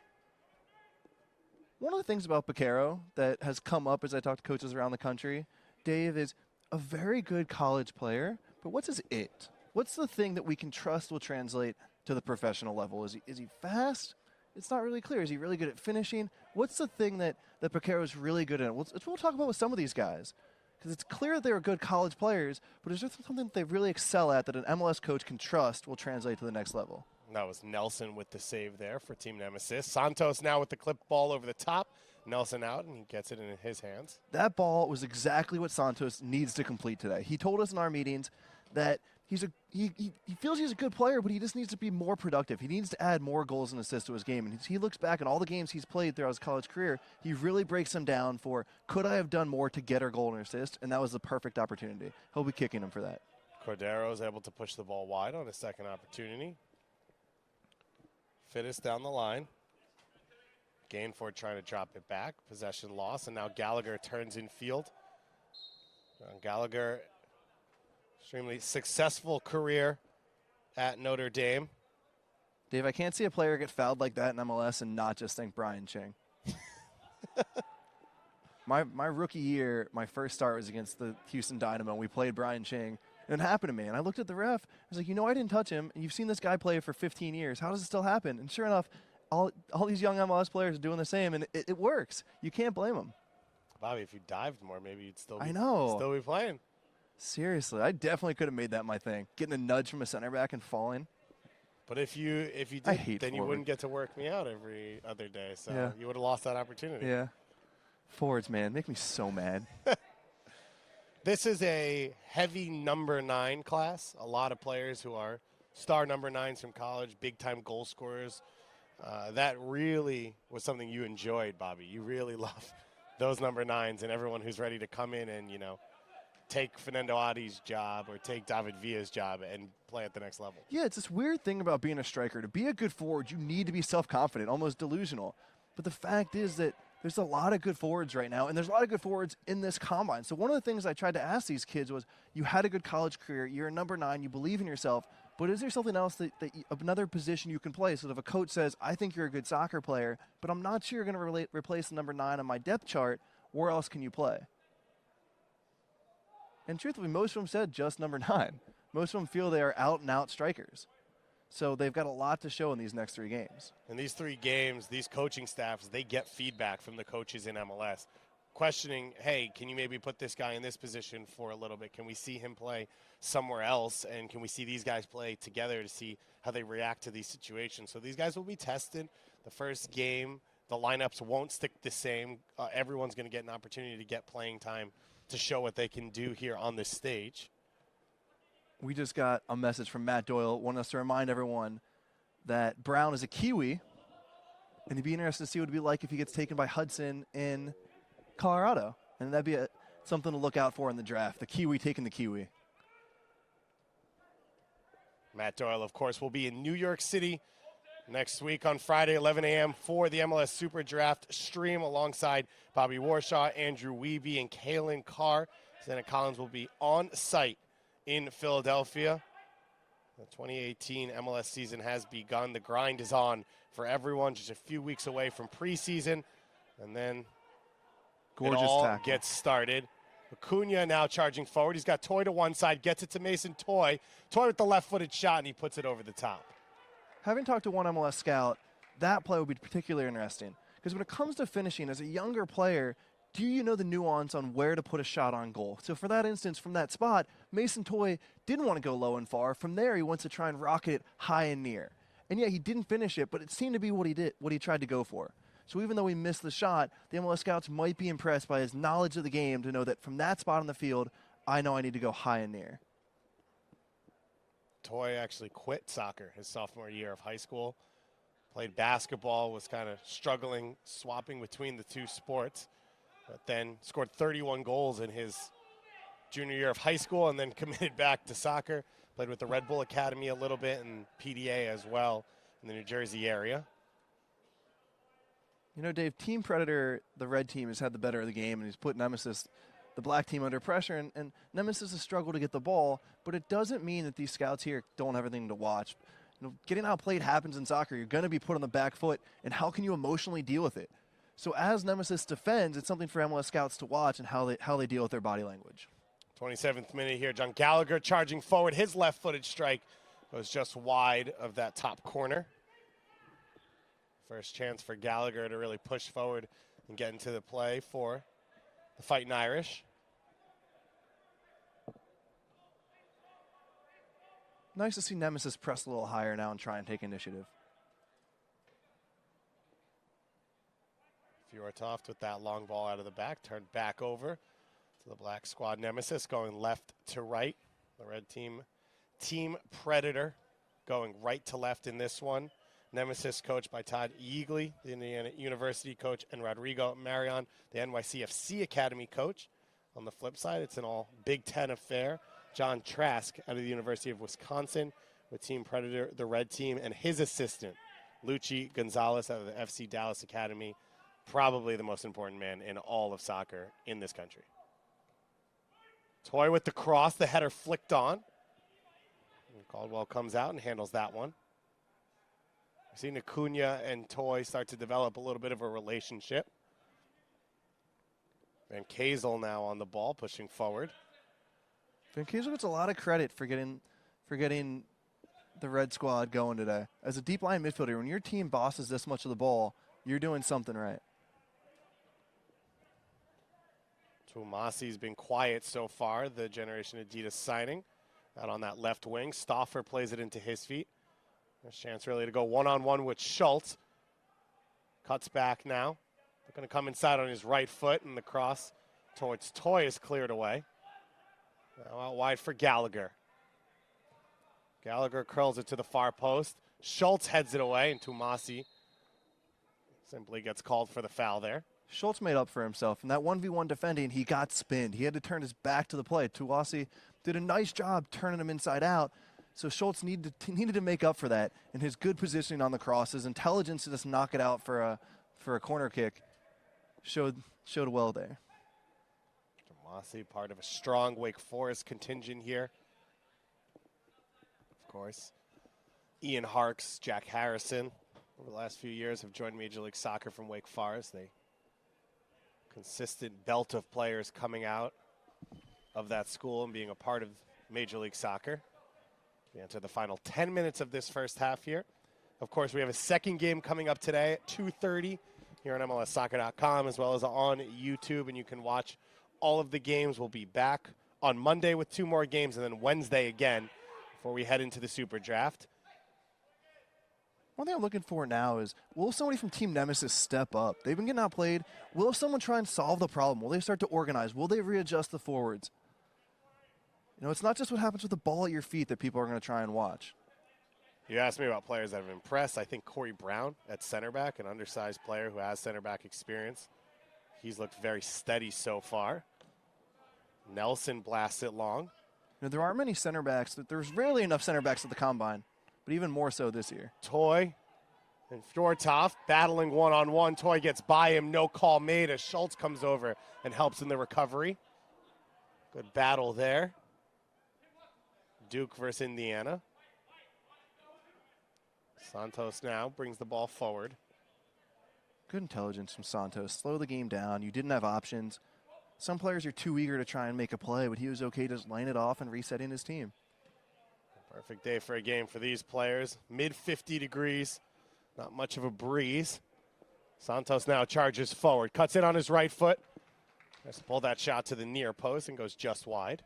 One of the things about Baquero that has come up as I talk to coaches around the country, Dave, is a very good college player, but what's his it? What's the thing that we can trust will translate to the professional level? Is he fast? It's not really clear. Is he really good at finishing? What's the thing that Baquero is really good at? We'll talk about with some of these guys. Because it's clear that they're good college players, but is there something that they really excel at that an MLS coach can trust will translate to the next level? That was Nelson with the save there for Team Nemeziz. Santos now with the clip ball over the top. Nelson out, and he gets it in his hands. That ball was exactly what Santos needs to complete today. He told us in our meetings that he feels he's a good player, but he just needs to be more productive. He needs to add more goals and assists to his game. And he looks back at all the games he's played throughout his college career. He really breaks them down for, could I have done more to get our goal and assist? And that was the perfect opportunity. He'll be kicking him for that. Cordero is able to push the ball wide on a second opportunity. Fittis down the line. Gainford trying to drop it back. Possession loss, and now Gallagher turns in field. Gallagher, extremely successful career at Notre Dame. Dave, I can't see a player get fouled like that in MLS and not just think Brian Ching. my rookie year, my first start was against the Houston Dynamo. We played Brian Ching, and it happened to me. And I looked at the ref. I was like, I didn't touch him. And you've seen this guy play for 15 years. How does it still happen? And sure enough, all these young MLS players are doing the same, and it works. You can't blame them. Bobby, if you dived more, maybe you'd still be, still be playing. Seriously, I definitely could have made that my thing. Getting a nudge from a center back and falling. But if you did, then you wouldn't get to work me out every other day. So you would have lost that opportunity. Yeah. Forwards, man, make me so mad. This is a heavy number 9 class. A lot of players who are star number 9s from college, big-time goal scorers. That really was something you enjoyed, Bobby. You really love those number 9s and everyone who's ready to come in and, take Fernando Adi's job or take David Villa's job and play at the next level. Yeah, it's this weird thing about being a striker. To be a good forward, you need to be self-confident, almost delusional. But the fact is that there's a lot of good forwards right now, and there's a lot of good forwards in this combine. So one of the things I tried to ask these kids was, you had a good college career, you're a number 9, you believe in yourself, but is there something else another position you can play? So that if a coach says, I think you're a good soccer player, but I'm not sure you're going to replace the number 9 on my depth chart, where else can you play? And truthfully, most of them said just number 9. Most of them feel they are out-and-out strikers. So they've got a lot to show in these next 3 games. In these 3 games, these coaching staffs, they get feedback from the coaches in MLS, questioning, hey, can you maybe put this guy in this position for a little bit? Can we see him play somewhere else? And can we see these guys play together to see how they react to these situations? So these guys will be tested. The first game, the lineups won't stick the same. Everyone's going to get an opportunity to get playing time to show what they can do here on this stage. We just got a message from Matt Doyle wanting us to remind everyone that Brown is a Kiwi, and it'd be interesting to see what it'd be like if he gets taken by Hudson in Colorado. And that'd be something to look out for in the draft, the Kiwi taking the Kiwi. Matt Doyle, of course, will be in New York City next week on Friday, 11 a.m. for the MLS SuperDraft stream alongside Bobby Warshaw, Andrew Wiebe, and Kalen Carr. Zena Collins will be on site in Philadelphia. The 2018 MLS season has begun. The grind is on for everyone, just a few weeks away from preseason. And then gorgeous it all tackle gets started. Acuna now charging forward. He's got Toy to one side, gets it to Mason Toy. Toy with the left-footed shot, and he puts it over the top. Having talked to one MLS scout, that play would be particularly interesting. Because when it comes to finishing, as a younger player, do you know the nuance on where to put a shot on goal? So for that instance, from that spot, Mason Toy didn't want to go low and far. From there, he wants to try and rocket it high and near. And yeah, he didn't finish it, but it seemed to be what he tried to go for. So even though he missed the shot, the MLS scouts might be impressed by his knowledge of the game to know that from that spot on the field, I know I need to go high and near. Toy actually quit soccer his sophomore year of high school. Played basketball, was kind of struggling, swapping between the two sports, but then scored 31 goals in his junior year of high school and then committed back to soccer. Played with the Red Bull Academy a little bit and PDA as well in the New Jersey area. You know, Dave, Team Predator, the red team, has had the better of the game, and he's put Nemeziz, the black team, under pressure. And Nemeziz has struggled to get the ball, but it doesn't mean that these scouts here don't have anything to watch. You know, getting outplayed happens in soccer. You're going to be put on the back foot, and how can you emotionally deal with it? So as Nemeziz defends, it's something for MLS scouts to watch and how they deal with their body language. 27th minute here. John Gallagher charging forward. His left-footed strike goes just wide of that top corner. First chance for Gallagher to really push forward and get into the play for the Fighting Irish. Nice to see Nemeziz press a little higher now and try and take initiative. Fjortoft with that long ball out of the back, turned back over to the black squad. Nemeziz going left to right. The red team, Team Predator, going right to left in this one. Nemeziz coached by Todd Yeagley, the Indiana University coach, and Rodrigo Marion, the NYCFC Academy coach. On the flip side, it's an all Big Ten affair. John Trask out of the University of Wisconsin with Team Predator, the red team, and his assistant, Luchi Gonzalez out of the FC Dallas Academy, probably the most important man in all of soccer in this country. Toy with the cross, the header flicked on. And Caldwell comes out and handles that one. We've seen Acuna and Toy start to develop a little bit of a relationship. Van Kazel now on the ball, pushing forward. Van Kazel gets a lot of credit for getting the red squad going today. As a deep line midfielder, when your team bosses this much of the ball, you're doing something right. Tumasi's been quiet so far, the Generation Adidas signing. Out on that left wing, Stauffer plays it into his feet. There's a chance really to go one-on-one with Schultz. Cuts back now. They're going to come inside on his right foot, and the cross towards Toy is cleared away. Now out wide for Gallagher. Gallagher curls it to the far post. Schultz heads it away, and Tumasi simply gets called for the foul there. Schultz made up for himself. In that 1v1 defending, he got spinned. He had to turn his back to the play. Tumasi did a nice job turning him inside out. So Schultz needed to make up for that. And his good positioning on the cross, his intelligence to just knock it out for a corner kick showed well there. Tumasi, part of a strong Wake Forest contingent here. Of course, Ian Harkes, Jack Harrison, over the last few years have joined Major League Soccer from Wake Forest. They consistent belt of players coming out of that school and being a part of Major League Soccer. We enter the final 10 minutes of this first half here. Of course, we have a second game coming up today at 2:30 here on MLSsoccer.com as well as on YouTube, and you can watch all of the games. We'll be back on Monday with 2 more games and then Wednesday again before we head into the SuperDraft. One thing I'm looking for now is, will somebody from Team Nemeziz step up? They've been getting outplayed. Will someone try and solve the problem? Will they start to organize? Will they readjust the forwards? You know, it's not just what happens with the ball at your feet that people are going to try and watch. You asked me about players that have impressed. I think Corey Brown at center back, an undersized player who has center back experience. He's looked very steady so far. Nelson blasts it long. You know, there aren't many center backs. There's rarely enough center backs at the Combine, but even more so this year. Toy and Fjortoft battling one-on-one. Toy gets by him, no call made as Schultz comes over and helps in the recovery. Good battle there. Duke versus Indiana. Santos now brings the ball forward. Good intelligence from Santos. Slow the game down. You didn't have options. Some players are too eager to try and make a play, but he was okay just laying it off and resetting his team. Perfect day for a game for these players. Mid 50 degrees, not much of a breeze. Santos now charges forward, cuts in on his right foot. Has to pull that shot to the near post and goes just wide.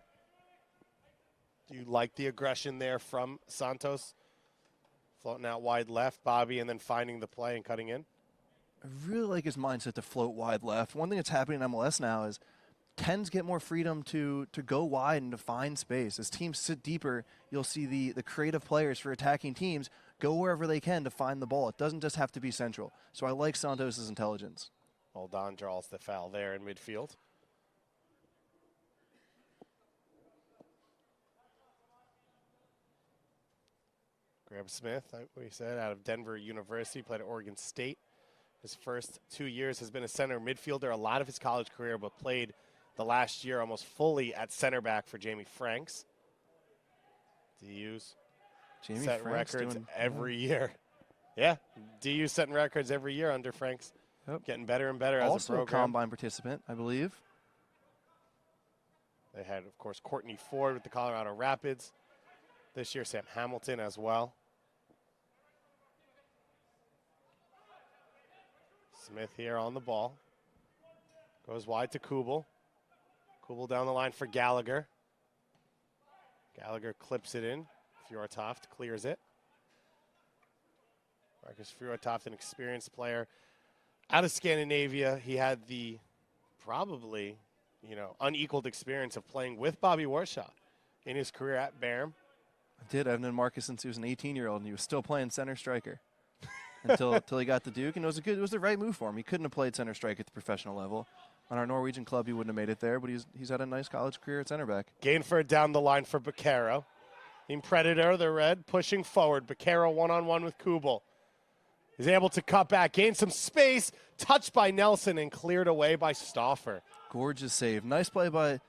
Do you like the aggression there from Santos? Floating out wide left, Bobby, and then finding the play and cutting in. I really like his mindset to float wide left. One thing that's happening in MLS now is 10s get more freedom to go wide and to find space. As teams sit deeper, you'll see the creative players for attacking teams go wherever they can to find the ball. It doesn't just have to be central. So I like Santos' intelligence. Don draws the foul there in midfield. Graham Smith, like we said, out of Denver University, played at Oregon State. His first 2 years has been a center midfielder, a lot of his college career, but played the last year almost fully at center back for Jamie Franks. DU's set records every year. Yeah, DU setting records every year under Franks. Yep. Getting better and better as a Also a program. Combine participant, I believe. They had, of course, Courtney Ford with the Colorado Rapids. This year, Sam Hamilton as well. Smith here on the ball. Goes wide to Kubel. Kubel down the line for Gallagher. Gallagher clips it in. Fjortoft clears it. Marcus Fjortoft, an experienced player out of Scandinavia. He had the probably, unequaled experience of playing with Bobby Warshaw in his career at Barham. I did. I've known Marcus since he was an 18-year-old, and he was still playing center striker until he got to Duke. And it was the right move for him. He couldn't have played center strike at the professional level. On our Norwegian club, he wouldn't have made it there, but he's had a nice college career at center back. Gainford down the line for Baccaro. Team Predator, the red, pushing forward. Baccaro one-on-one with Kubel. He's able to cut back, gain some space, touched by Nelson, and cleared away by Stauffer. Gorgeous save. Nice play by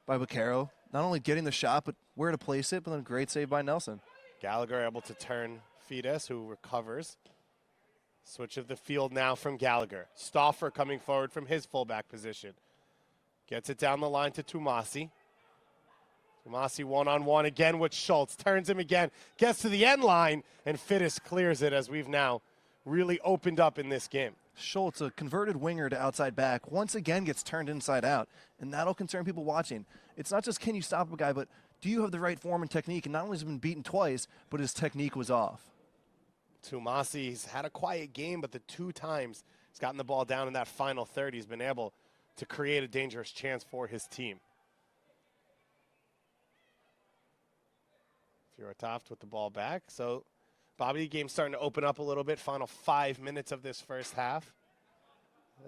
Baccaro. Not only getting the shot, but where to place it, but then great save by Nelson. Gallagher able to turn Fides, who recovers. Switch of the field now from Gallagher. Stauffer coming forward from his fullback position. Gets it down the line to Tumasi. Tumasi one-on-one again with Schultz. Turns him again. Gets to the end line, and Fides clears it as we've now really opened up in this game. Schultz, a converted winger to outside back, once again gets turned inside out, and that'll concern people watching. It's not just can you stop a guy, but do you have the right form and technique? And not only has he been beaten twice, but his technique was off. Tumasi's had a quiet game, but the 2 times he's gotten the ball down in that final third, he's been able to create a dangerous chance for his team. Fjortoft with the ball back. So, Bobby, the game's starting to open up a little bit. Final 5 minutes of this first half.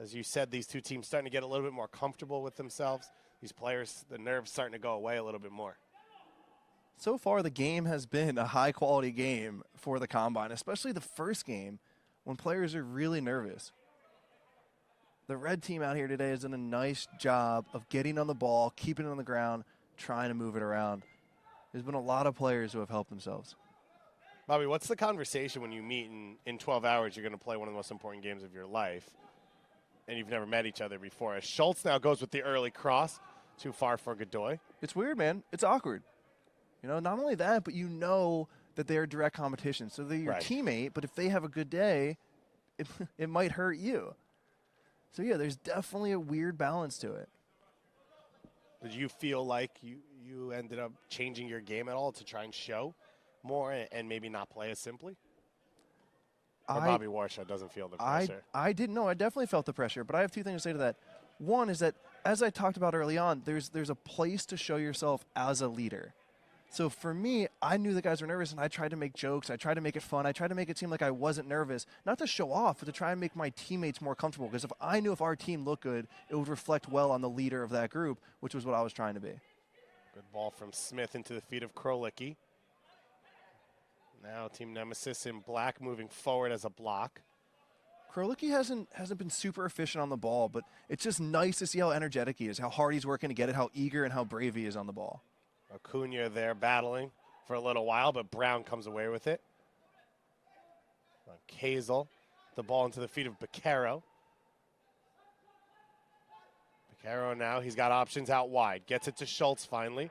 As you said, these two teams starting to get a little bit more comfortable with themselves. These players, the nerves starting to go away a little bit more. So far, the game has been a high-quality game for the Combine, especially the first game when players are really nervous. The red team out here today has done a nice job of getting on the ball, keeping it on the ground, trying to move it around. There's been a lot of players who have helped themselves. Bobby, what's the conversation when you meet in 12 hours, you're going to play one of the most important games of your life, and you've never met each other before? As Schultz now goes with the early cross, too far for Godoy. It's weird, man. It's awkward. Not only that, but you know that they're direct competition. So they're your teammate, but if they have a good day, it might hurt you. So, yeah, there's definitely a weird balance to it. Did you feel like you ended up changing your game at all to try and show more and maybe not play as simply? Or Bobby Warshaw doesn't feel the pressure? I didn't know. I definitely felt the pressure, but I have 2 things to say to that. One is that, as I talked about early on, there's a place to show yourself as a leader. So for me, I knew the guys were nervous, and I tried to make jokes. I tried to make it fun. I tried to make it seem like I wasn't nervous, not to show off, but to try and make my teammates more comfortable. Because if I knew if our team looked good, it would reflect well on the leader of that group, which was what I was trying to be. Good ball from Smith into the feet of Krolicki. Now Team Nemeziz in black moving forward as a block. Krolicki hasn't been super efficient on the ball, but it's just nice to see how energetic he is, how hard he's working to get it, how eager and how brave he is on the ball. Acuna there battling for a little while, but Brown comes away with it. Kazel, the ball into the feet of Baccaro. Baccaro now, he's got options out wide. Gets it to Schultz finally.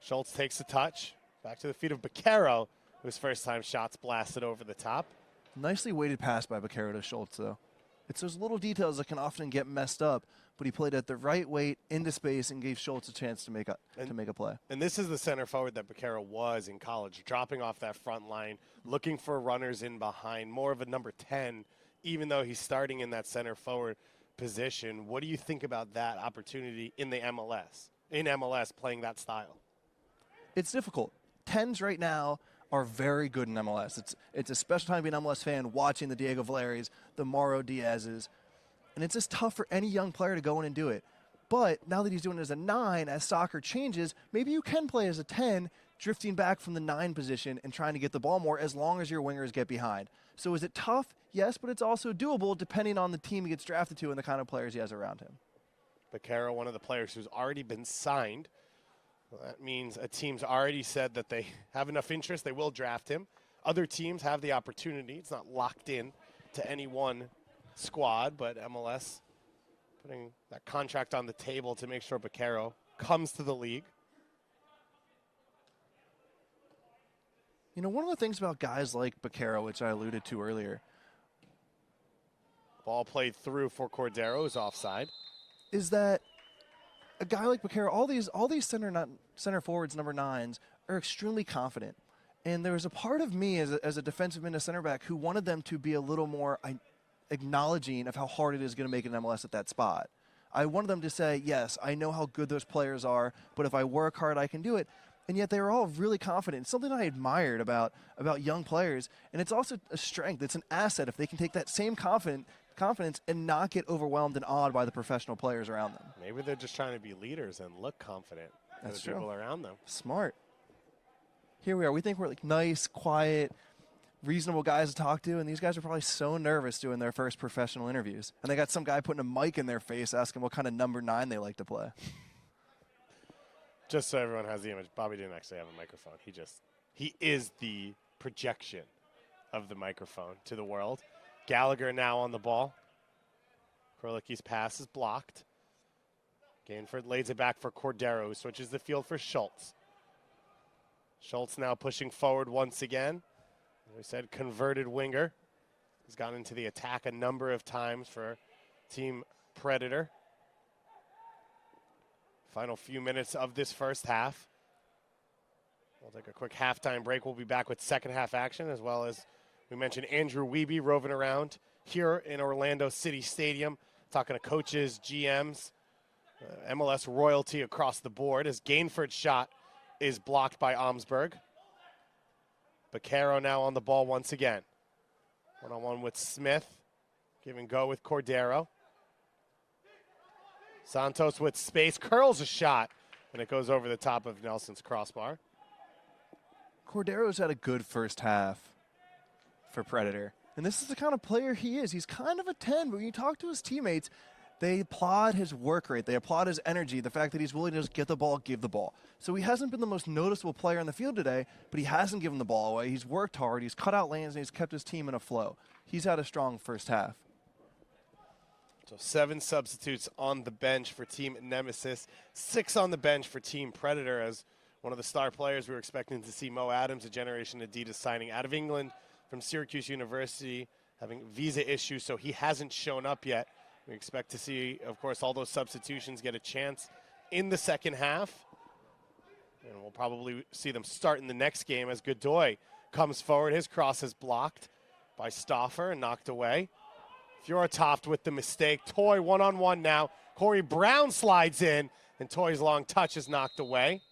Schultz takes a touch. Back to the feet of Baccaro, whose first time shots blasted over the top. Nicely weighted pass by Baccaro to Schultz, though. It's those little details that can often get messed up, but he played at the right weight into space and gave Schultz a chance to make a play. And this is the center forward that Baccaro was in college, dropping off that front line, looking for runners in behind, more of a number 10 even though he's starting in that center forward position. What do you think about that opportunity in the MLS, in MLS playing that style? It's difficult. 10s right now are very good in MLS. It's a special time to be an MLS fan watching the Diego Valeris, the Mauro Diaz's, and it's just tough for any young player to go in and do it. But now that he's doing it as a 9, as soccer changes, maybe you can play as a 10, drifting back from the 9 position and trying to get the ball more as long as your wingers get behind. So is it tough? Yes, but it's also doable depending on the team he gets drafted to and the kind of players he has around him. Baquero, one of the players who's already been signed. Well, that means a team's already said that they have enough interest, they will draft him. Other teams have the opportunity. It's not locked in to any one squad, but MLS putting that contract on the table to make sure Baquero comes to the league. You know, one of the things about guys like Baquero, which I alluded to earlier, Ball played through for Cordero, who's offside. is that a guy like Baquero, all these center forwards, number 9s, are extremely confident. And there was a part of me as a defensive mid, a center back, who wanted them to be a little more acknowledging of how hard it is going to make an MLS at that spot. I wanted them to say, yes, I know how good those players are, but if I work hard, I can do it. And yet they were all really confident. It's something I admired about young players. And it's also a strength. It's an asset if they can take that same confidence and not get overwhelmed and awed by the professional players around them. Maybe they're just trying to be leaders and look confident to That's the people around them. Smart. Here we are. We think we're like nice, quiet, reasonable guys to talk to, and these guys are probably so nervous doing their first professional interviews. And they got some guy putting a mic in their face asking what kind of number 9 they like to play. Just so everyone has the image, Bobby didn't actually have a microphone. He is the projection of the microphone to the world. Gallagher now on the ball. Krolicki's pass is blocked. Gainford lays it back for Cordero, who switches the field for Schultz. Schultz now pushing forward once again. As we said, converted winger. He's gone into the attack a number of times for Team Predator. Final few minutes of this first half. We'll take a quick halftime break. We'll be back with second half action, as well as we mentioned Andrew Waibel roving around here in Orlando City Stadium, talking to coaches, GMs, MLS royalty across the board, as Gainford's shot is blocked by Omsberg. Baquero now on the ball once again. One-on-one with Smith. Give and go with Cordero. Santos with space, curls a shot, and it goes over the top of Nelson's crossbar. Cordero's had a good first half for Predator. And this is the kind of player he is. He's kind of a 10, but when you talk to his teammates, they applaud his work rate. They applaud his energy, the fact that he's willing to just get the ball, give the ball. So he hasn't been the most noticeable player on the field today, but he hasn't given the ball away. He's worked hard. He's cut out lanes, and he's kept his team in a flow. He's had a strong first half. So 7 substitutes on the bench for Team Nemeziz, 6 on the bench for Team Predator, as one of the star players we were expecting to see, Mo Adams, a Generation Adidas signing out of England from Syracuse University, having visa issues, so he hasn't shown up yet. We expect to see, of course, all those substitutions get a chance in the second half. And we'll probably see them start in the next game as Godoy comes forward. His cross is blocked by Stauffer and knocked away. Fjortoft with the mistake. Toy one-on-one now. Corey Brown slides in, and Toy's long touch is knocked away.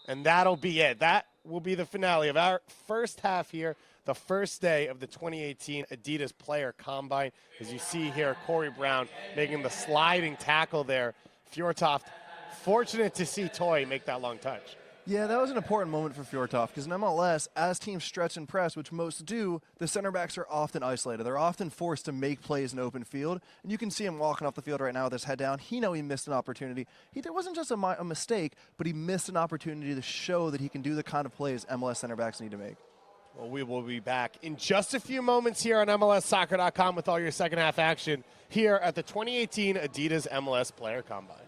And that'll be it. That will be the finale of our first half here, the first day of the 2018 Adidas Player Combine. As you see here, Corey Brown making the sliding tackle there. Fjortoft, fortunate to see Toy make that long touch. Yeah, that was an important moment for Fjortoft because in MLS, as teams stretch and press, which most do, the center backs are often isolated. They're often forced to make plays in open field, and you can see him walking off the field right now with his head down. He knows he missed an opportunity. There wasn't just a mistake, but he missed an opportunity to show that he can do the kind of plays MLS center backs need to make. Well, we will be back in just a few moments here on MLSsoccer.com with all your second half action here at the 2018 Adidas MLS Player Combine.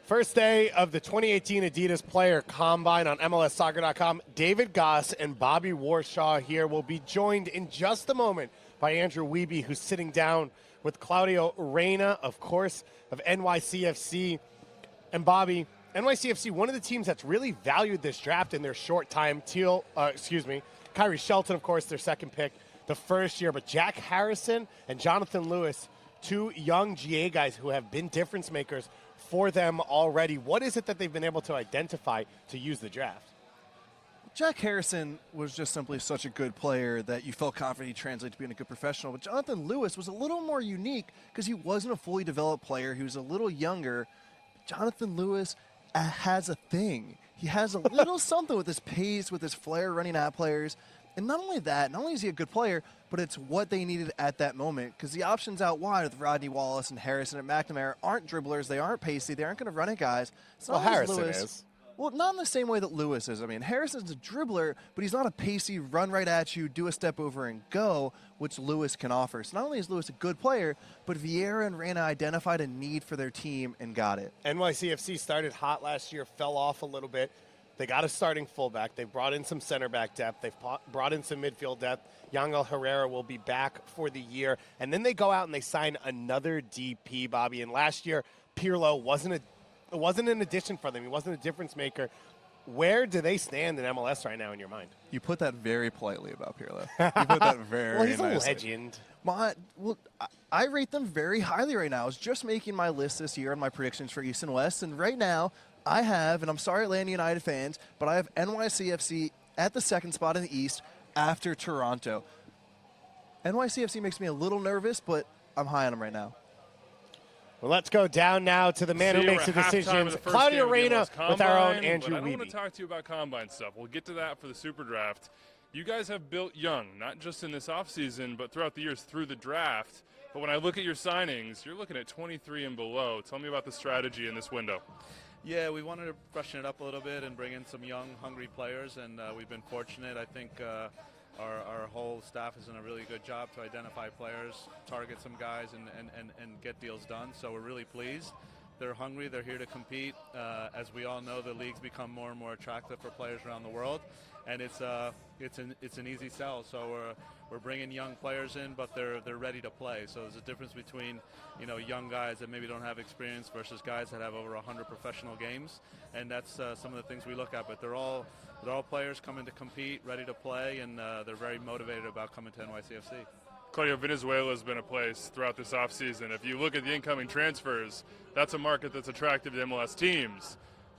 First day of the 2018 Adidas Player Combine on MLSsoccer.com. David Goss and Bobby Warshaw here will be joined in just a moment by Andrew Waibel, who's sitting down with Claudio Reyna, of course, of NYCFC. And Bobby, NYCFC, one of the teams that's really valued this draft in their short time. Kyrie Shelton, of course, their second pick the first year. But Jack Harrison and Jonathan Lewis, two young GA guys who have been difference makers for them already. What is it that they've been able to identify to use the draft? Jack Harrison was just simply such a good player that you felt confident he'd translate to being a good professional. But Jonathan Lewis was a little more unique because he wasn't a fully developed player. He was a little younger. Jonathan Lewis has a thing. He has a little something with his pace, with his flair running at players. And not only that, not only is he a good player, but it's what they needed at that moment. Because the options out wide with Rodney Wallace and Harrison and McNamara aren't dribblers. They aren't pacey. They aren't going to run at guys. Well, Harrison is. Well, not in the same way that Lewis is. I mean, Harrison's a dribbler, but he's not a pacey, run right at you, do a step over and go, which Lewis can offer. So not only is Lewis a good player, but Vieira and Reyna identified a need for their team and got it. NYCFC started hot last year, fell off a little bit. They got a starting fullback. They've brought in some center back depth. They've brought in some midfield depth. Yangel Herrera will be back for the year. And then they go out and they sign another DP, Bobby. And last year, Pirlo wasn't an addition for them. He wasn't a difference maker. Where do they stand in MLS right now in your mind? You put that very politely about Pirlo. You put that very well, he's nicely. a legend. I rate them very highly right now. I was just making my list this year on my predictions for East and West, and right now I have, and I'm sorry Atlanta United fans, but I have NYCFC at the second spot in the East after Toronto. NYCFC makes me a little nervous, but I'm high on them right now. Well, let's go down now to the man who makes the decisions, Claudio Reyna, with our own Andrew Waibel. I don't want Waibel. to talk to you about Combine stuff. We'll get to that for the SuperDraft. You guys have built young, not just in this offseason, but throughout the years through the draft. But when I look at your signings, you're looking at 23 and below. Tell me about the strategy in this window. Yeah, we wanted to freshen it up a little bit and bring in some young, hungry players, and we've been fortunate. I think our whole staff has done a really good job to identify players, target some guys, and get deals done. So we're really pleased. They're hungry. They're here to compete. As we all know, the league's become more and more attractive for players around the world, and it's an easy sell. So we're bringing young players in, but they're ready to play. So there's a difference between young guys that maybe don't have experience versus guys that have over 100 professional games, and that's some of the things we look at. But they're all players coming to compete, ready to play, and they're very motivated about coming to NYCFC. Claudio, Venezuela has been a place throughout this offseason. If you look at the incoming transfers, that's a market that's attractive to MLS teams.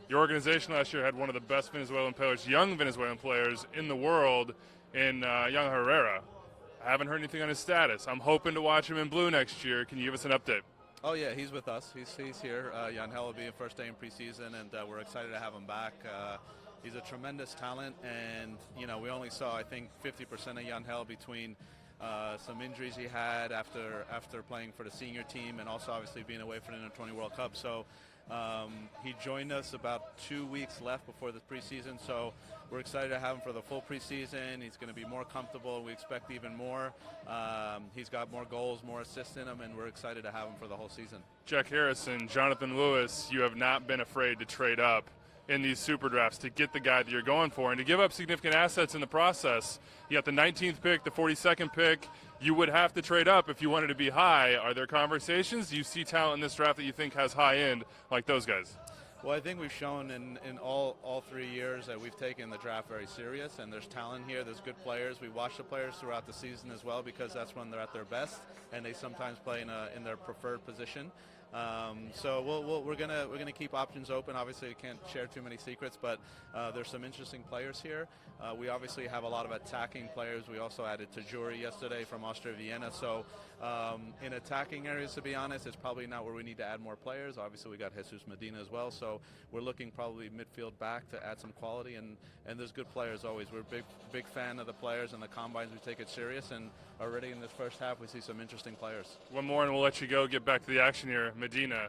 Your organization last year had one of the best Venezuelan players, young Venezuelan players in the world, in Yangel Herrera. I haven't heard anything on his status. I'm hoping to watch him in blue next year. Can you give us an update? Oh, yeah, he's with us. He's here. Yangel will be in first day in preseason, and we're excited to have him back. He's a tremendous talent, and, we only saw, I think, 50% of Yangel between some injuries he had after playing for the senior team and also obviously being away for the Under-20 World Cup. So he joined us about 2 weeks left before the preseason, so we're excited to have him for the full preseason. He's going to be more comfortable. We expect even more. He's got more goals, more assists in him, and we're excited to have him for the whole season. Jack Harrison, Jonathan Lewis, you have not been afraid to trade up in these super drafts to get the guy that you're going for and to give up significant assets in the process. You got the 19th pick, the 42nd pick. You would have to trade up if you wanted to be high. Are there conversations? Do you see talent in this draft that you think has high end like those guys? Well, I think we've shown in all 3 years that we've taken the draft very serious, and there's talent here. There's good players. We watch the players throughout the season as well because that's when they're at their best, and they sometimes play in their preferred position. So we're gonna keep options open. Obviously, we can't share too many secrets, but there's some interesting players here. We obviously have a lot of attacking players. We also added Tajuri yesterday from Austria Vienna. So in attacking areas, to be honest, it's probably not where we need to add more players. Obviously, we got Jesus Medina as well. So we're looking probably midfield back to add some quality, and there's good players always. We're a big fan of the players and the combines. We take it serious, and already in this first half, we see some interesting players. One more, and we'll let you go. Get back to the action here. Medina,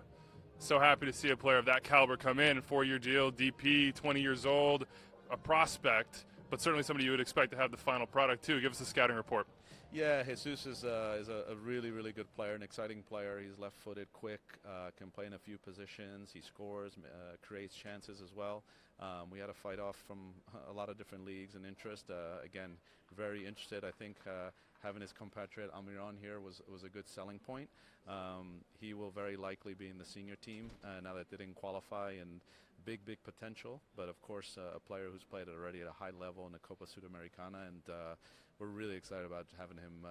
so happy to see a player of that caliber come in. 4-year deal, DP, 20 years old, a prospect, but certainly somebody you would expect to have the final product too. Give us a scouting report. Yeah, Jesus is a really, really good player, an exciting player. He's left-footed, quick, can play in a few positions. He scores, creates chances as well. We had a fight off from a lot of different leagues and interest. Again, very interested. I think having his compatriot Amiran here was a good selling point. He will very likely be in the senior team now that didn't qualify, and big potential. But of course, a player who's played already at a high level in the Copa Sudamericana, and we're really excited about having him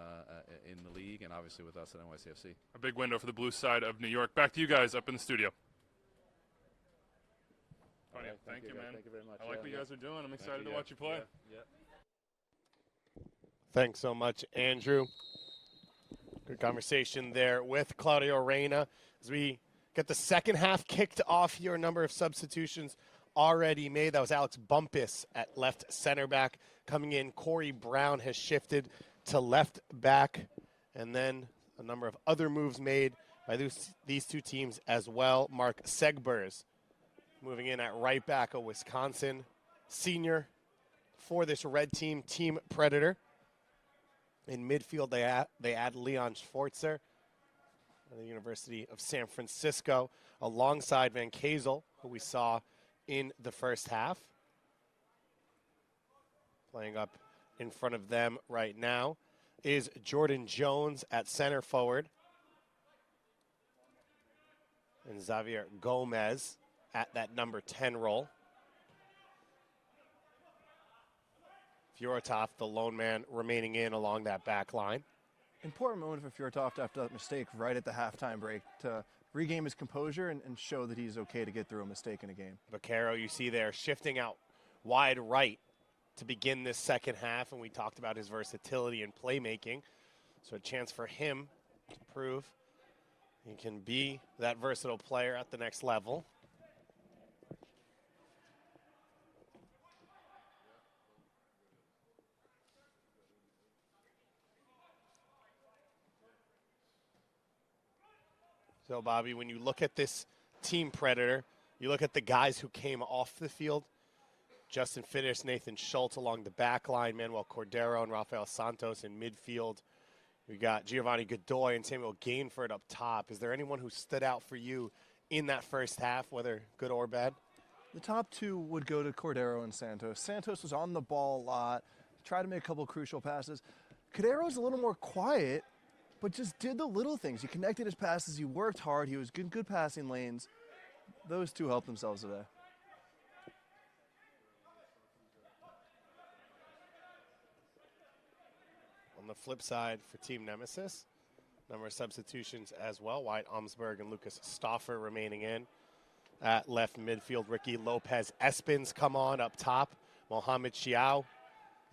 in the league and obviously with us at NYCFC. A big window for the blue side of New York. Back to you guys up in the studio. Right, thank you, man. Thank you very much. I like what you guys are doing. I'm excited to watch you play. Yeah. Thanks so much, Andrew. Good conversation there with Claudio Reyna as we get the second half kicked off here. A number of substitutions already made. That was Alex Bumpus at left center back coming in. Corey Brown has shifted to left back. And then a number of other moves made by these two teams as well. Mark Segbers moving in at right back, a Wisconsin senior for this red team, Team Predator. In midfield, they add Leon Schwartzer of the University of San Francisco alongside Van Kazel, who we saw in the first half. Playing up in front of them right now is Jordan Jones at center forward. And Xavier Gomez at that number 10 role. Fjortoft, the lone man, remaining in along that back line. Important moment for Fjortoft after that mistake right at the halftime break to regain his composure and show that he's okay to get through a mistake in a game. Vaquero, you see there, shifting out wide right to begin this second half, and we talked about his versatility and playmaking. So a chance for him to prove he can be that versatile player at the next level. So, Bobby, when you look at this Team Predator, you look at the guys who came off the field. Justin Fittis, Nathan Schultz along the back line, Manuel Cordero and Rafael Santos in midfield. We got Giovanni Godoy and Samuel Gainford up top. Is there anyone who stood out for you in that first half, whether good or bad? The top two would go to Cordero and Santos. Santos was on the ball a lot, tried to make a couple crucial passes. Cordero's a little more quiet, but just did the little things. He connected his passes. He worked hard. He was good passing lanes. Those two helped themselves today. On the flip side for Team Nemeziz, number of substitutions as well. Wyatt Omsberg and Lucas Stauffer remaining in. At left midfield, Ricky Lopez Espins come on up top. Mohamed Chiao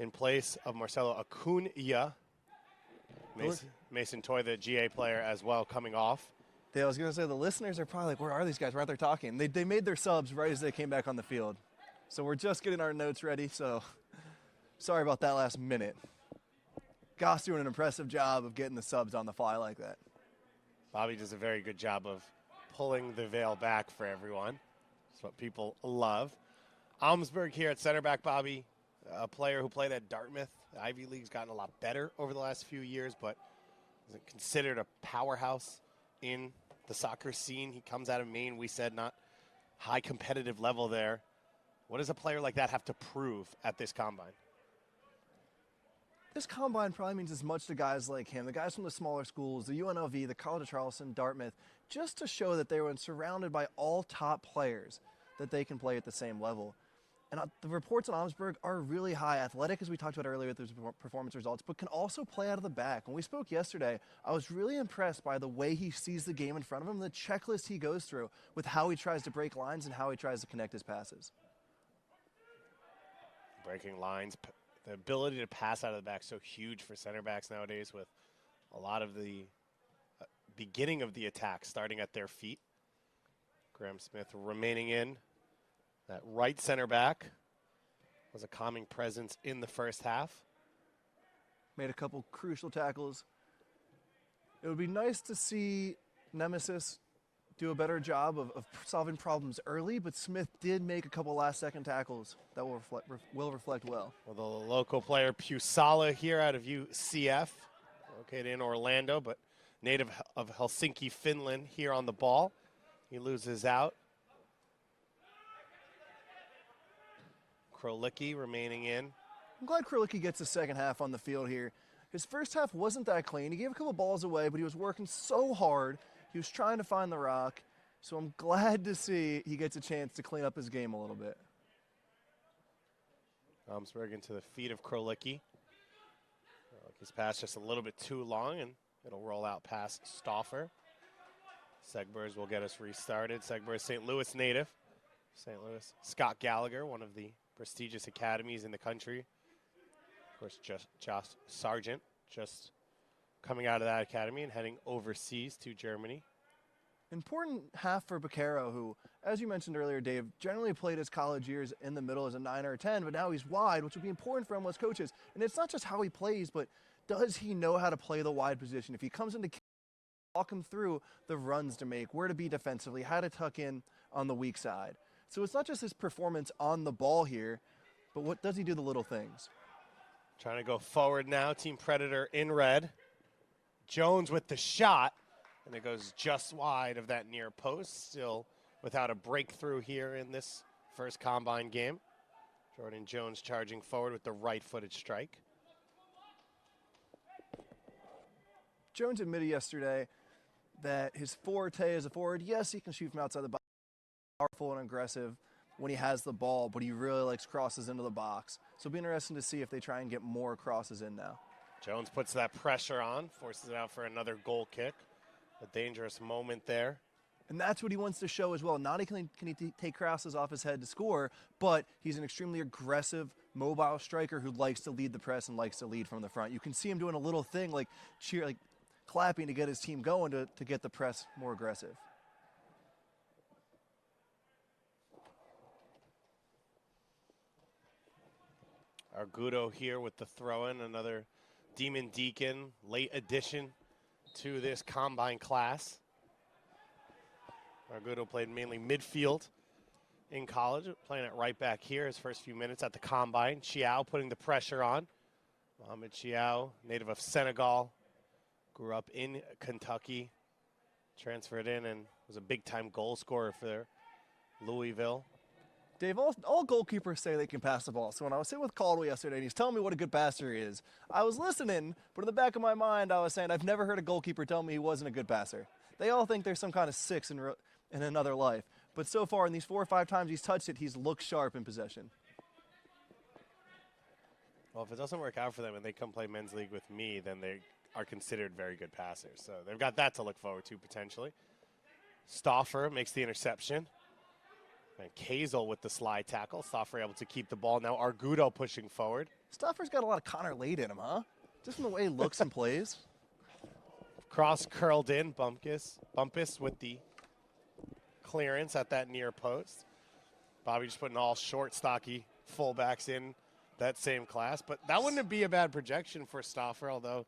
in place of Marcelo Acuna. Mason Toy, the GA player, as well, coming off. I was going to say, the listeners are probably like, where are these guys? Why aren't they talking? They made their subs right as they came back on the field. So we're just getting our notes ready, so sorry about that last minute. Goss doing an impressive job of getting the subs on the fly like that. Bobby does a very good job of pulling the veil back for everyone. That's what people love. Omsberg here at center back, Bobby, a player who played at Dartmouth. The Ivy League's gotten a lot better over the last few years, but isn't considered a powerhouse in the soccer scene. He comes out of Maine, we said, not high competitive level there. What does a player like that have to prove at this combine? This combine probably means as much to guys like him, the guys from the smaller schools, the UNLV, the College of Charleston, Dartmouth, just to show that they were surrounded by all top players, that they can play at the same level. And the reports on Omsberg are really high. Athletic, as we talked about earlier with his performance results, but can also play out of the back. When we spoke yesterday, I was really impressed by the way he sees the game in front of him, the checklist he goes through with how he tries to break lines and how he tries to connect his passes. Breaking lines, the ability to pass out of the back so huge for center backs nowadays, with a lot of the beginning of the attack starting at their feet. Graham Smith remaining in. That right center back was a calming presence in the first half. Made a couple crucial tackles. It would be nice to see Nemeziz do a better job of solving problems early, but Smith did make a couple last-second tackles that will reflect well. Well, the local player Pusala here out of UCF located in Orlando, but native of Helsinki, Finland, here on the ball. He loses out. Krolicki remaining in. I'm glad Krolicki gets the second half on the field here. His first half wasn't that clean. He gave a couple balls away, but he was working so hard. He was trying to find the rock. So I'm glad to see he gets a chance to clean up his game a little bit. Omsberg into the feet of Krolicki. His pass just a little bit too long, and it'll roll out past Stauffer. Segbers will get us restarted. Segbers, St. Louis native. St. Louis. Scott Gallagher, one of the prestigious academies in the country. Of course, Josh Sargent just coming out of that academy and heading overseas to Germany. Important half for Baquero, who, as you mentioned earlier, Dave, generally played his college years in the middle as a 9 or a 10, but now he's wide, which would be important for MLS coaches. And it's not just how he plays, but does he know how to play the wide position? If he comes into walk him through the runs to make, where to be defensively, how to tuck in on the weak side. So it's not just his performance on the ball here, but what does he do the little things? Trying to go forward now, Team Predator in red. Jones with the shot, and it goes just wide of that near post, still without a breakthrough here in this first Combine game. Jordan Jones charging forward with the right-footed strike. Jones admitted yesterday that his forte as a forward, yes, he can shoot from outside the box, powerful and aggressive when he has the ball, but he really likes crosses into the box. So it'll be interesting to see if they try and get more crosses in now. Jones puts that pressure on, forces it out for another goal kick. A dangerous moment there. And that's what he wants to show as well. Not only can he take crosses off his head to score, but he's an extremely aggressive, mobile striker who likes to lead the press and likes to lead from the front. You can see him doing a little thing like clapping to get his team going to get the press more aggressive. Argudo here with the throw-in, another Demon Deacon, late addition to this Combine class. Argudo played mainly midfield in college, playing it right back here his first few minutes at the Combine. Chiao putting the pressure on. Mohamed Chiao, native of Senegal, grew up in Kentucky, transferred in and was a big-time goal scorer for Louisville. Dave, all goalkeepers say they can pass the ball. So when I was sitting with Caldwell yesterday and he's telling me what a good passer he is, I was listening, but in the back of my mind I was saying I've never heard a goalkeeper tell me he wasn't a good passer. They all think there's some kind of 6 in another life. But so far in these 4 or 5 times he's touched it, he's looked sharp in possession. Well, if it doesn't work out for them and they come play men's league with me, then they are considered very good passers. So they've got that to look forward to potentially. Stauffer makes the interception. And Kazel with the slide tackle. Stauffer able to keep the ball. Now Argudo pushing forward. Stauffer's got a lot of Connor Lade in him, huh? Just from the way he looks and plays. Cross curled in. Bumpus with the clearance at that near post. Bobby just putting all short, stocky fullbacks in that same class. But that wouldn't be a bad projection for Stauffer, although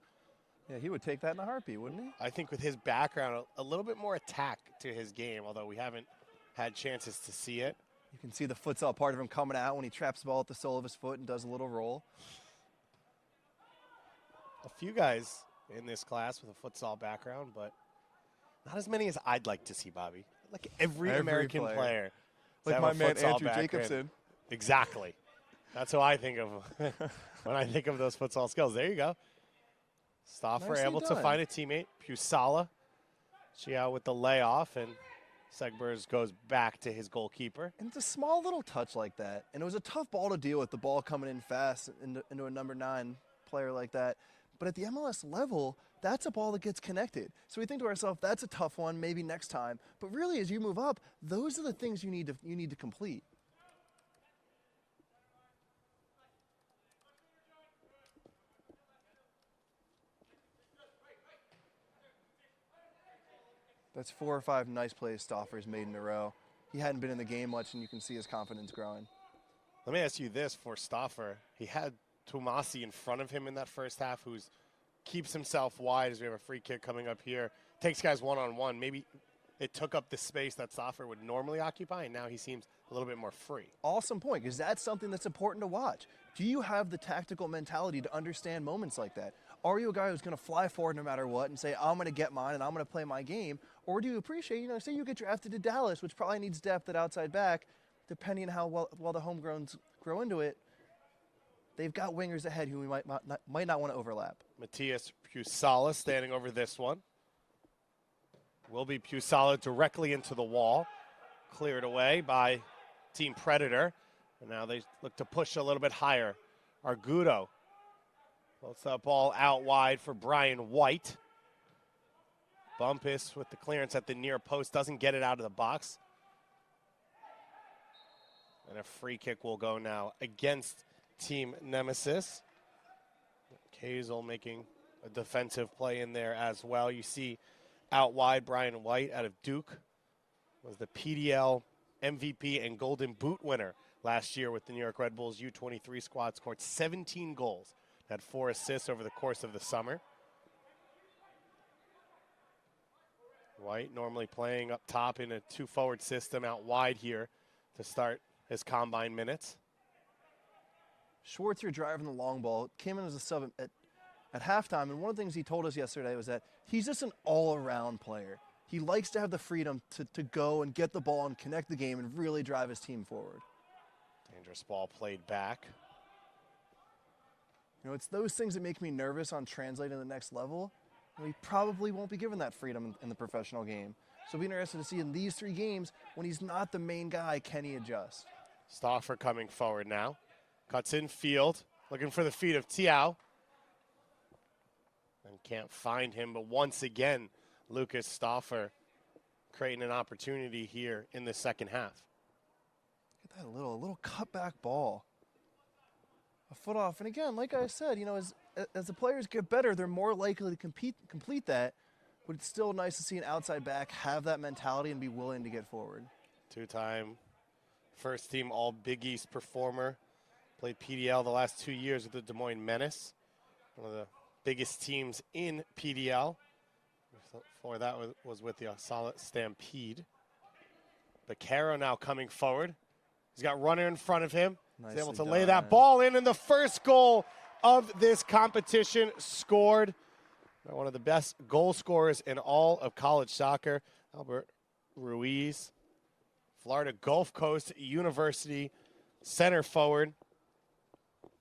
Yeah, he would take that in a heartbeat, wouldn't he? I think with his background, a little bit more attack to his game, although we haven't had chances to see it. You can see the futsal part of him coming out when he traps the ball at the sole of his foot and does a little roll. A few guys in this class with a futsal background, but not as many as I'd like to see, Bobby. Like every American player. Like my man Andrew Jacobson. Exactly. That's who I think of when I think of those futsal skills. There you go. Stauffer able to find a teammate. Pusala. Chiao with the layoff, and Segbers goes back to his goalkeeper. And it's a small little touch like that. And it was a tough ball to deal with, the ball coming in fast into a number 9 player like that. But at the MLS level, that's a ball that gets connected. So we think to ourselves, that's a tough one, maybe next time. But really, as you move up, those are the things you need to complete. That's 4 or 5 nice plays Stauffer's made in a row. He hadn't been in the game much, and you can see his confidence growing. Let me ask you this for Stauffer. He had Tomasi in front of him in that first half, who keeps himself wide as we have a free kick coming up here. Takes guys one-on-one. Maybe it took up the space that Stauffer would normally occupy, and now he seems a little bit more free. Awesome point, because that's something that's important to watch. Do you have the tactical mentality to understand moments like that? Are you a guy who's going to fly forward no matter what and say, I'm going to get mine and I'm going to play my game? Or do you appreciate, say you get drafted to Dallas, which probably needs depth at outside back, depending on how well the homegrowns grow into it. They've got wingers ahead who we might not want to overlap. Matthias Pusala standing over this one. Will be Pusala directly into the wall. Cleared away by Team Predator. And now they look to push a little bit higher. Argudo floats that ball out wide for Brian White. Bumpus with the clearance at the near post. Doesn't get it out of the box. And a free kick will go now against Team Nemeziz. Kazel making a defensive play in there as well. You see out wide Brian White out of Duke. Was the PDL MVP and Golden Boot winner last year with the New York Red Bulls U23 squad. Scored 17 goals. Had 4 assists over the course of the summer. White normally playing up top in a 2-forward system, out wide here to start his combine minutes. Schwartzer driving the long ball, came in as a sub at halftime, and one of the things he told us yesterday was that he's just an all-around player. He likes to have the freedom to go and get the ball and connect the game and really drive his team forward. Dangerous ball played back. It's those things that make me nervous on translating to the next level. And we probably won't be given that freedom in the professional game. So it'll be interested to see in these 3 games, when he's not the main guy, can he adjust? Stauffer coming forward now. Cuts in field, looking for the feet of Tiao. And can't find him, but once again, Lucas Stauffer creating an opportunity here in the second half. Get that little cutback ball. A foot off. And again, like I said, as the players get better, they're more likely to complete that. But it's still nice to see an outside back have that mentality and be willing to get forward. 2-time first team All Big East performer. Played PDL the last 2 years with the Des Moines Menace. One of the biggest teams in PDL. Before that was with the Solid Stampede. Beccaro now coming forward. He's got runner in front of him. He's able to lay that ball in, and the first goal of this competition scored by one of the best goal scorers in all of college soccer, Albert Ruiz, Florida Gulf Coast University center forward.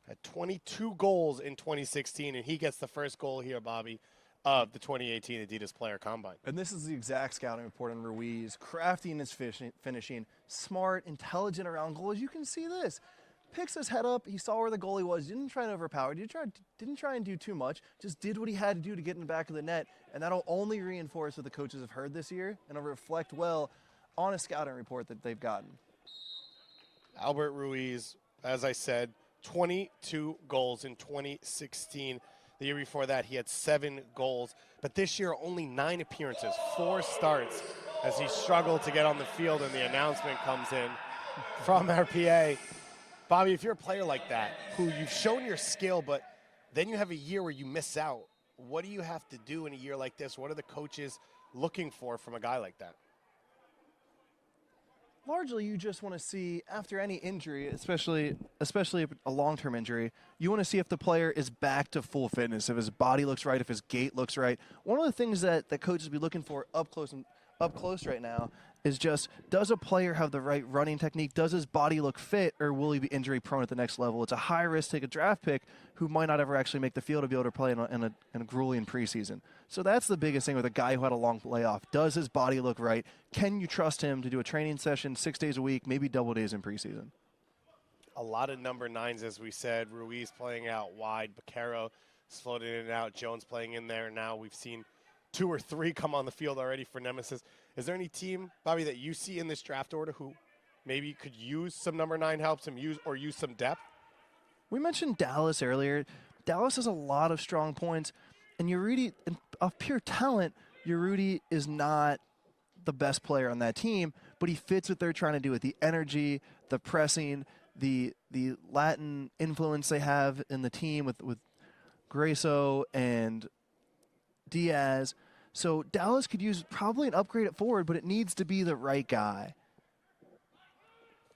Had 22 goals in 2016, and he gets the first goal here, Bobby, of the 2018 Adidas Player Combine. And this is the exact scouting report on Ruiz. Crafty in his finishing, smart, intelligent around goal. As you can see this. Picks his head up. He saw where the goalie was. Didn't try and overpower. Didn't try and do too much. Just did what he had to do to get in the back of the net. And that'll only reinforce what the coaches have heard this year, and it'll reflect well on a scouting report that they've gotten. Albert Ruiz, as I said, 22 goals in 2016. The year before that, he had 7 goals. But this year, only 9 appearances, 4 starts, as he struggled to get on the field, and the announcement comes in from our PA. Bobby, if you're a player like that, who you've shown your skill, but then you have a year where you miss out, what do you have to do in a year like this? What are the coaches looking for from a guy like that? Largely, you just want to see, after any injury, especially a long-term injury, you want to see if the player is back to full fitness, if his body looks right, if his gait looks right. One of the things that coaches will be looking for up close right now is just, does a player have the right running technique? Does his body look fit, or will he be injury prone at the next level? It's a high risk, take a draft pick who might not ever actually make the field to be able to play in a grueling preseason. So that's the biggest thing with a guy who had a long layoff. Does his body look right? Can you trust him to do a training session 6 days a week, maybe double days in preseason? A lot of number 9s, as we said. Ruiz playing out wide. Beccaro is floating in and out. Jones playing in there now. We've seen 2 or 3 come on the field already for Nemeziz. Is there any team, Bobby, that you see in this draft order who maybe could use some number 9 help, use some depth? We mentioned Dallas earlier. Dallas has a lot of strong points, and Urruti, of pure talent, Urruti is not the best player on that team, but he fits what they're trying to do with the energy, the pressing, the Latin influence they have in the team with Grasso and Diaz. So Dallas could use probably an upgrade at forward, but it needs to be the right guy.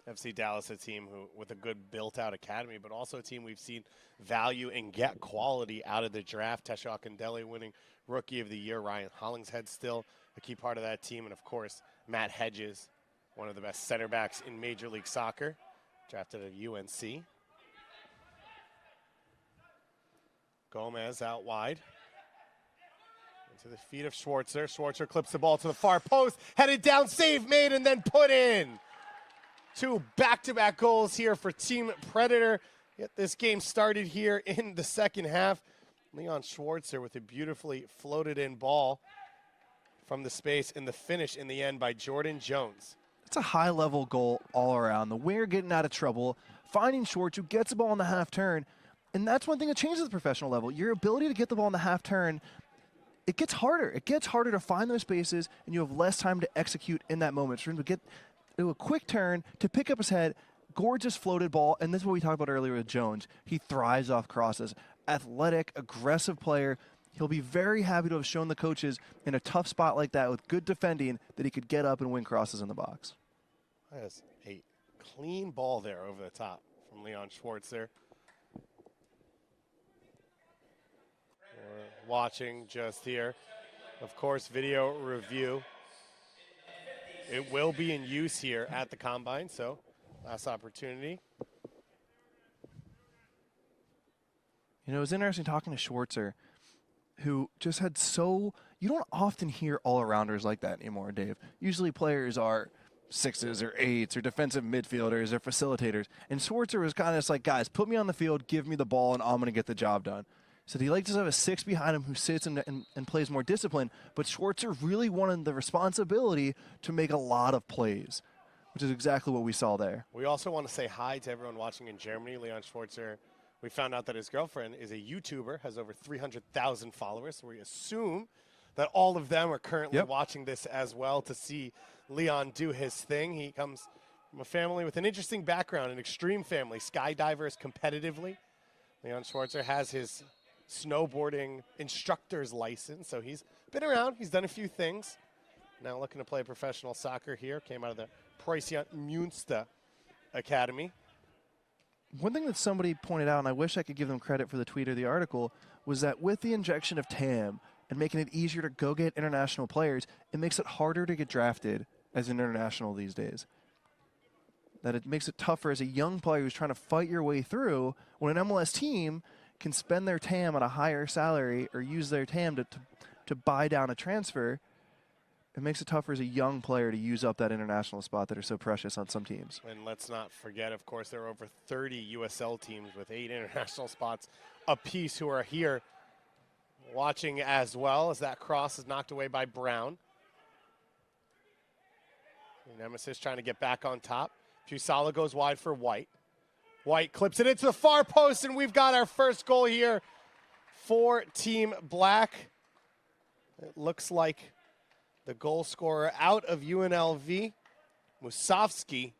FC Dallas, a team with a good built-out academy, but also a team we've seen value and get quality out of the draft. Tesha Akindele winning Rookie of the Year. Ryan Hollingshead still a key part of that team. And, of course, Matt Hedges, one of the best center backs in Major League Soccer, drafted at UNC. Gomez out wide. Into the feet of Schwartzer. Schwartzer clips the ball to the far post. Headed down, save made, and then put in. 2 back-to-back goals here for Team Predator. Get this game started here in the second half. Leon Schwartzer with a beautifully floated in ball from the space, and the finish in the end by Jordan Jones. It's a high-level goal all around. The winger getting out of trouble, finding Schwartz, who gets the ball on the half turn, and that's one thing that changes at the professional level. Your ability to get the ball on the half turn, it gets harder. It gets harder to find those spaces, and you have less time to execute in that moment. So to get do a quick turn, to pick up his head, gorgeous floated ball, and this is what we talked about earlier with Jones. He thrives off crosses. Athletic, aggressive player. He'll be very happy to have shown the coaches in a tough spot like that with good defending that he could get up and win crosses in the box. That's a clean ball there over the top from Leon Schwartzer. We're watching just here. Of course, video review. It will be in use here at the Combine, so last opportunity. You know, it was interesting talking to Schwartzer, who just had you don't often hear all-arounders like that anymore, Dave. Usually players are 6s or 8s or defensive midfielders or facilitators. And Schwartzer was kind of just like, guys, put me on the field, give me the ball, and I'm going to get the job done. So he likes to have a 6 behind him who sits and plays more disciplined, but Schwartzer really wanted the responsibility to make a lot of plays, which is exactly what we saw there. We also want to say hi to everyone watching in Germany. Leon Schwartzer, we found out that his girlfriend is a YouTuber, has over 300,000 followers, so we assume that all of them are currently watching this as well to see Leon do his thing. He comes from a family with an interesting background, an extreme family, skydivers competitively. Leon Schwartzer has his snowboarding instructor's license, so he's been around. He's done a few things. Now looking to play professional soccer here. Came out of the Preußen Münster Academy. One thing that somebody pointed out, and I wish I could give them credit for the tweet or the article, was that with the injection of TAM and making it easier to go get international players, it makes it harder to get drafted as an international these days. That it makes it tougher as a young player who's trying to fight your way through when an MLS team can spend their TAM at a higher salary or use their TAM to buy down a transfer. It makes it tougher as a young player to use up that international spot that are so precious on some teams. And let's not forget, of course, there are over 30 USL teams with 8 international spots apiece who are here watching as well, as that cross is knocked away by Brown. Nemeziz trying to get back on top. Fusala goes wide for White. White clips it into the far post, and we've got our first goal here for Team Black. It looks like the goal scorer out of UNLV, Musovski,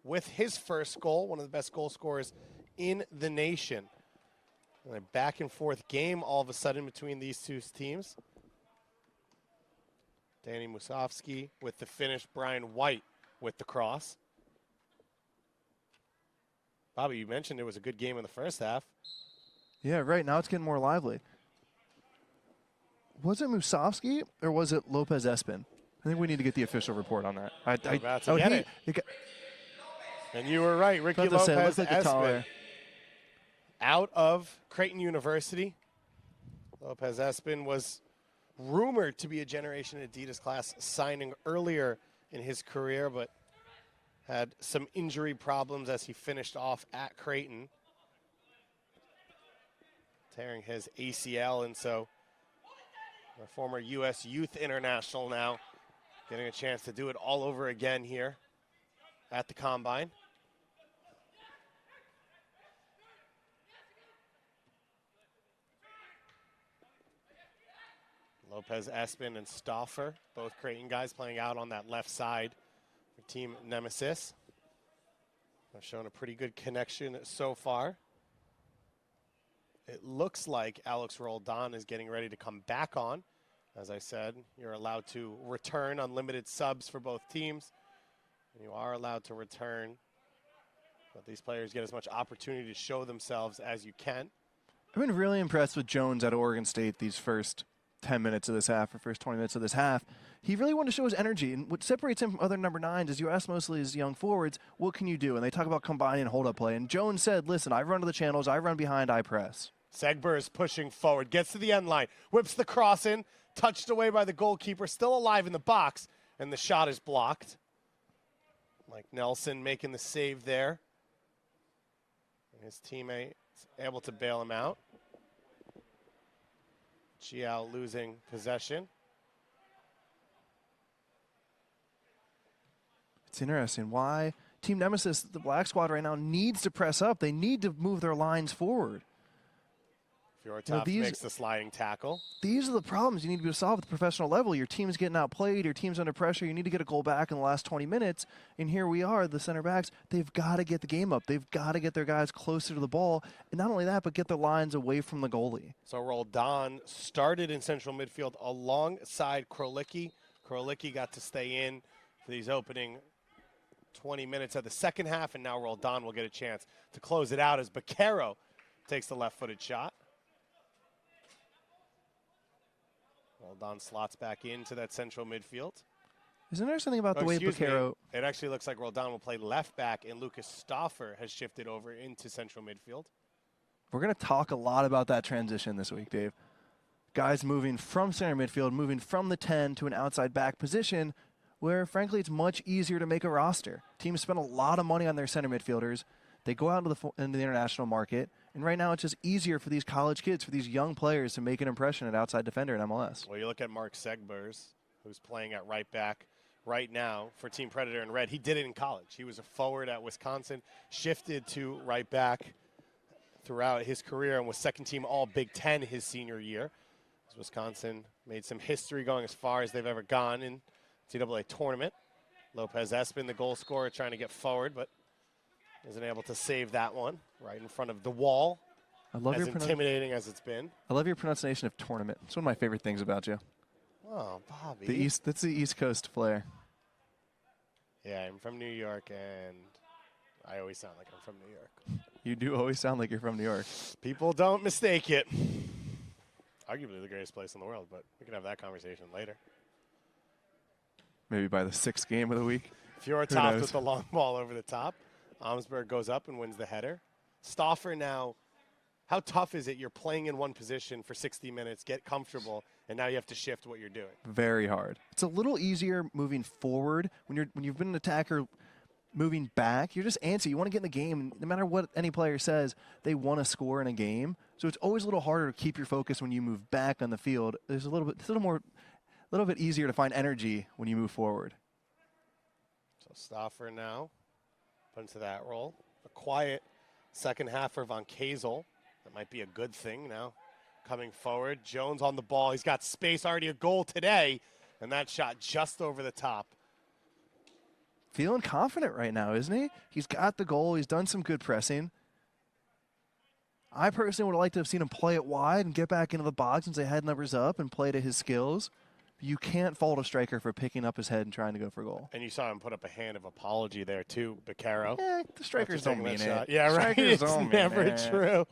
with his first goal, one of the best goal scorers in the nation. And a back and forth game all of a sudden between these two teams. Danny Musovski with the finish, Brian White with the cross. Bobby, you mentioned it was a good game in the first half. Yeah, right. Now it's getting more lively. Was it Musovski or was it Lopez Espin? I think we need to get the official report on that. And you were right. Ricky Lopez Espin out of Creighton University. Lopez Espin was rumored to be a Generation Adidas class signing earlier in his career, but had some injury problems as he finished off at Creighton, tearing his ACL, and so a former U.S. Youth International now getting a chance to do it all over again here at the Combine. Lopez Espin and Stauffer, both Creighton guys, playing out on that left side for Team Nemeziz. They've shown a pretty good connection so far. It looks like Alex Roldan is getting ready to come back on. As I said, you're allowed to return unlimited subs for both teams. And you are allowed to return But these players get as much opportunity to show themselves as you can. I've been really impressed with Jones at Oregon State these first 10 minutes of this half, or first 20 minutes of this half. He really wanted to show his energy, and what separates him from other number 9s is you ask mostly his young forwards, what can you do? And they talk about combining and hold-up play, and Jones said, listen, I run to the channels, I run behind, I press. Segber is pushing forward, gets to the end line, whips the cross in, touched away by the goalkeeper, still alive in the box, and the shot is blocked. Mike Nelson making the save there. And his teammate is able to bail him out. Chiao losing possession. It's interesting why Team Nemeziz, the black squad right now, needs to press up. They need to move their lines forward. Fjortoft makes the sliding tackle. These are the problems you need to be able to solve at the professional level. Your team's getting outplayed, your team's under pressure, you need to get a goal back in the last 20 minutes, and here we are, the center backs, they've got to get the game up. They've got to get their guys closer to the ball, and not only that, but get their lines away from the goalie. So Roldan started in central midfield alongside Krolicki. Krolicki got to stay in for these opening 20 minutes of the second half, and now Roldan will get a chance to close it out as Baquero takes the left-footed shot. Roldan slots back into that central midfield. Isn't there something about the way Baquero... It actually looks like Roldan will play left back, and Lucas Stauffer has shifted over into central midfield. We're going to talk a lot about that transition this week, Dave. Guys moving from center midfield, moving from the 10 to an outside back position, where, frankly, it's much easier to make a roster. Teams spend a lot of money on their center midfielders. They go out into the international market, and right now it's just easier for these college kids, for these young players to make an impression at outside defender in MLS. Well, you look at Mark Segbers, who's playing at right back right now for Team Predator in red. He did it in college. He was a forward at Wisconsin, shifted to right back throughout his career, and was second-team All-Big Ten his senior year. As Wisconsin made some history going as far as they've ever gone in NCAA tournament. Lopez Espin, the goal scorer, trying to get forward, but isn't able to save that one right in front of the wall. I love as intimidating as it's been. I love your pronunciation of tournament. It's one of my favorite things about you. Oh, Bobby. That's the East Coast flair. Yeah, I'm from New York, and I always sound like I'm from New York. You do always sound like you're from New York. People don't mistake it. Arguably the greatest place in the world, but we can have that conversation later. Maybe by the 6th game of the week. Fjortoft with the long ball over the top. Amsberg goes up and wins the header. Stauffer now, how tough is it? You're playing in one position for 60 minutes, get comfortable, and now you have to shift what you're doing. Very hard. It's a little easier moving forward. When you've been an attacker moving back, you're just antsy. You want to get in the game, and no matter what any player says, they want to score in a game. So it's always a little harder to keep your focus when you move back on the field. It's a little bit easier to find energy when you move forward. So Stauffer now put into that role. A quiet second half for Von Kazel. That might be a good thing now. Coming forward, Jones on the ball. He's got space, already a goal today, and that shot just over the top. Feeling confident right now, isn't he? He's got the goal. He's done some good pressing. I personally would have liked to have seen him play it wide and get back into the box since they had numbers up and play to his skills. You can't fault a striker for picking up his head and trying to go for a goal. And you saw him put up a hand of apology there too, Baquero. Yeah, the strikers don't mean it. Yeah, right. Strikers It's don't never mean it. true.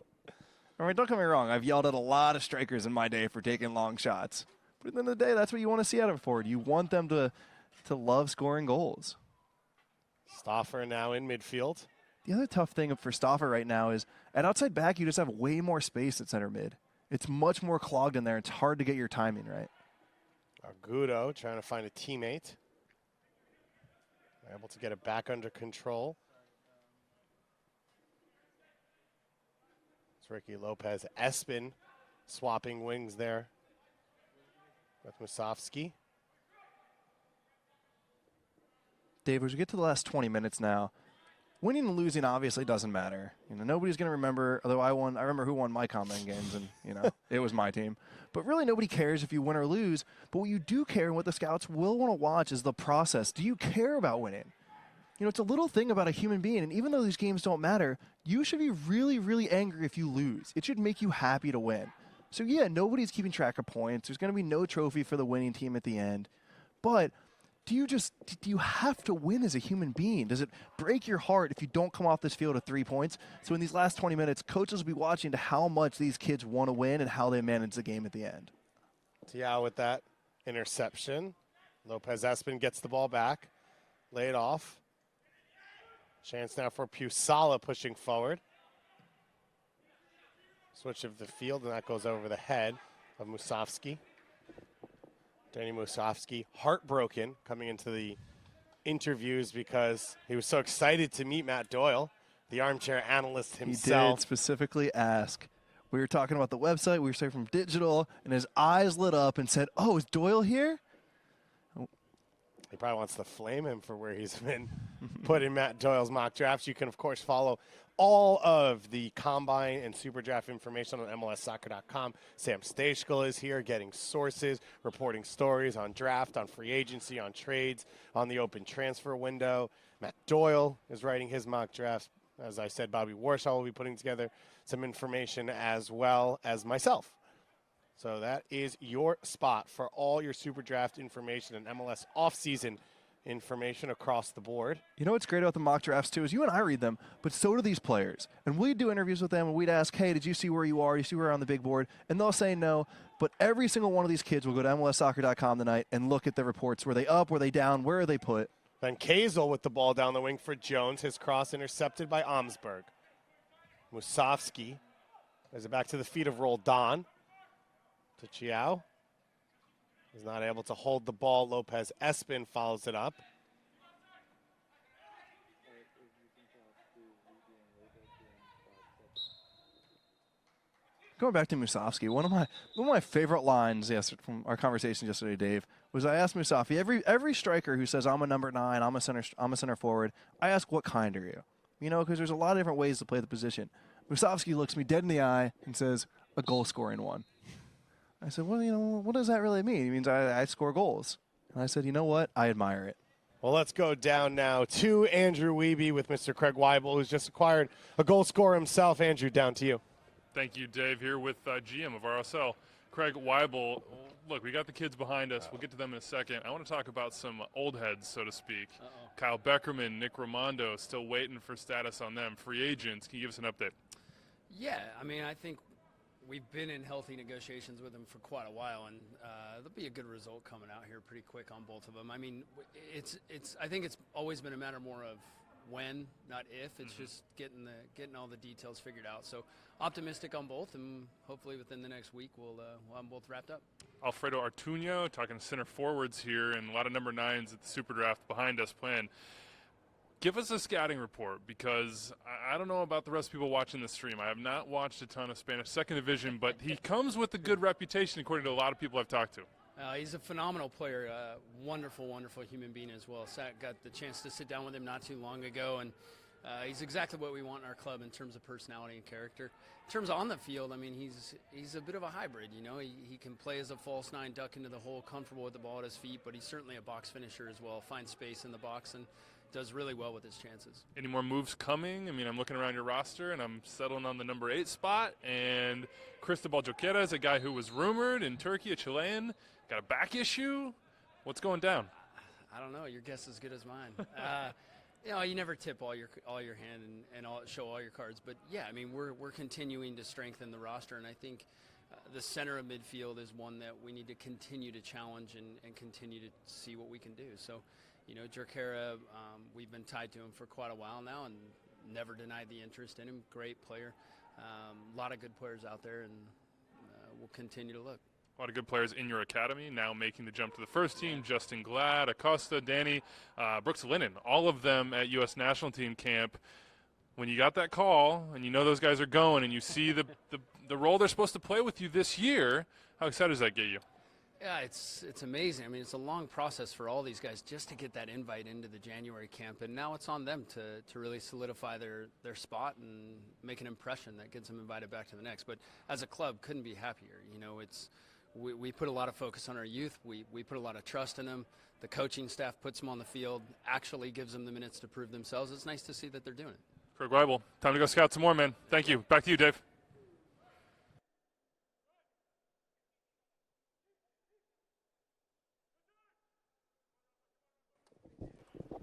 All right, don't get me wrong. I've yelled at a lot of strikers in my day for taking long shots. But at the end of the day, that's what you want to see out of a forward. You want them to love scoring goals. Stauffer now in midfield. The other tough thing for Stauffer right now is at outside back, you just have way more space at center mid. It's much more clogged in there. It's hard to get your timing right. Argudo trying to find a teammate. Able to get it back under control. It's Ricky Lopez Espin swapping wings there with Musovski. Dave, as we get to the last 20 minutes now, winning and losing obviously doesn't matter. Nobody's going to remember, although I remember who won my Combine games, and, it was my team. But really nobody cares if you win or lose. But what you do care and what the scouts will want to watch is the process. Do you care about winning? It's a little thing about a human being, and even though these games don't matter, you should be really, really angry if you lose. It should make you happy to win. So, yeah, nobody's keeping track of points. There's going to be no trophy for the winning team at the end. But do you have to win as a human being? Does it break your heart if you don't come off this field with 3 points? So in these last 20 minutes, coaches will be watching to how much these kids want to win and how they manage the game at the end. Tiao with that interception. Lopez Espin gets the ball back. Lay it off. Chance now for Pusala pushing forward. Switch of the field, and that goes over the head of Musovski. Danny Musovski, heartbroken coming into the interviews because he was so excited to meet Matt Doyle, the armchair analyst himself. He did specifically ask. We were talking about the website. We were straight from digital, and his eyes lit up and said, "Oh, is Doyle here?" He probably wants to flame him for where he's been put in Matt Doyle's mock drafts. You can, of course, follow all of the Combine and SuperDraft information on MLSsoccer.com. Sam Stejskal is here getting sources, reporting stories on draft, on free agency, on trades, on the open transfer window. Matt Doyle is writing his mock drafts. As I said, Bobby Warshaw will be putting together some information as well as myself. So that is your spot for all your SuperDraft information and MLS offseason information across the board. You know what's great about the mock drafts, too, is you and I read them, but so do these players. And we'd do interviews with them, and we'd ask, hey, did you see where you are? Did you see where you're on the big board? And they'll say no, but every single one of these kids will go to MLSsoccer.com tonight and look at the reports. Were they up? Were they down? Where are they put? Van Kazel with the ball down the wing for Jones. His cross intercepted by Omsberg. Musovski is it back to the feet of Roldan. To Chiao. He's not able to hold the ball. Lopez Espin follows it up. Going back to Musovski, one of my favorite lines from our conversation yesterday, Dave, was I asked Musovski, every striker who says I'm a number 9, I'm a center forward, I ask what kind are you? You know, because there's a lot of different ways to play the position. Musovski looks me dead in the eye and says, a goal-scoring one. I said, well, you know, what does that really mean? It means I score goals. And I said, you know what? I admire it. Well, let's go down now to Andrew Wiebe with Mr. Craig Waibel, who's just acquired a goal scorer himself. Andrew, down to you. Thank you, Dave, here with GM of RSL, Craig Waibel. Look, we got the kids behind us. We'll get to them in a second. I want to talk about some old heads, so to speak. Kyle Beckerman, Nick Raimondo, still waiting for status on them. Free agents. Can you give us an update? Yeah, I mean, I think we've been in healthy negotiations with them for quite a while, and there'll be a good result coming out here pretty quick on both of them. I mean, I think it's always been a matter more of when, not if. It's just getting all the details figured out. So optimistic on both, and hopefully within the next week we'll have them both wrapped up. Alfredo Artuño, talking center forwards here, and a lot of number 9s at the SuperDraft behind us playing. Give us a scouting report, because I don't know about the rest of people watching the stream. I have not watched a ton of Spanish second division, but he comes with a good reputation according to a lot of people I've talked to. He's a phenomenal player, wonderful, wonderful human being as well. Got the chance to sit down with him not too long ago, and he's exactly what we want in our club in terms of personality and character. In terms of on the field, I mean, he's a bit of a hybrid, you know. He can play as a false 9, duck into the hole, comfortable with the ball at his feet, but he's certainly a box finisher as well, finds space in the box, and does really well with his chances. Any more moves coming? I mean, I'm looking around your roster, and I'm settling on the number 8 spot. And Cristobal Joquera is a guy who was rumored in Turkey, a Chilean. Got a back issue? What's going down? I don't know. Your guess is as good as mine. You know, you never tip all your hand and show all your cards. But, yeah, I mean, we're continuing to strengthen the roster, and I think the center of midfield is one that we need to continue to challenge and continue to see what we can do. So, you know, Jorquera, we've been tied to him for quite a while now and never denied the interest in him. Great player. A lot of good players out there, and we'll continue to look. A lot of good players in your academy now making the jump to the first team. Justin Glad, Acosta, Danny, Brooks Lennon, all of them at U.S. national team camp. When you got that call and you know those guys are going and you see the role they're supposed to play with you this year, how excited does that get you? Yeah, it's amazing. I mean, it's a long process for all these guys just to get that invite into the January camp, and now it's on them to really solidify their spot and make an impression that gets them invited back to the next. But as a club, couldn't be happier. You know, we put a lot of focus on our youth. We put a lot of trust in them. The coaching staff puts them on the field, actually gives them the minutes to prove themselves. It's nice to see that they're doing it. Craig Waibel, time to go scout some more, man. Thank you. Back to you, Dave.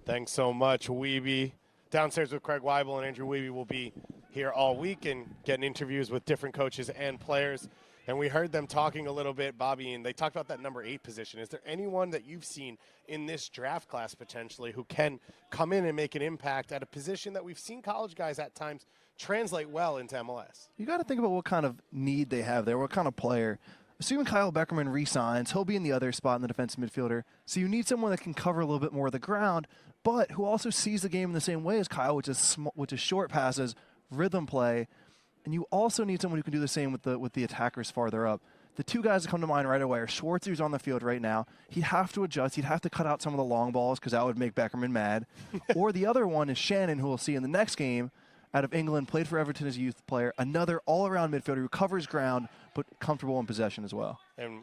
Thanks so much, Weeby. Downstairs with Craig Waibel and Andrew Weeby will be here all week and getting interviews with different coaches and players. And we heard them talking a little bit, Bobby, and they talked about that number 8 position. Is there anyone that you've seen in this draft class potentially who can come in and make an impact at a position that we've seen college guys at times translate well into MLS? You got to think about what kind of need they have there, what kind of player. Assuming Kyle Beckerman re-signs, he'll be in the other spot in the defensive midfielder. So you need someone that can cover a little bit more of the ground, but who also sees the game in the same way as Kyle, which is short passes, rhythm play. And you also need someone who can do the same with the attackers farther up. The two guys that come to mind right away are Schwartz, who's on the field right now. He'd have to adjust. He'd have to cut out some of the long balls because that would make Beckerman mad. Or the other one is Shannon, who we'll see in the next game, out of England, played for Everton as a youth player. Another all-around midfielder who covers ground, but comfortable in possession as well. And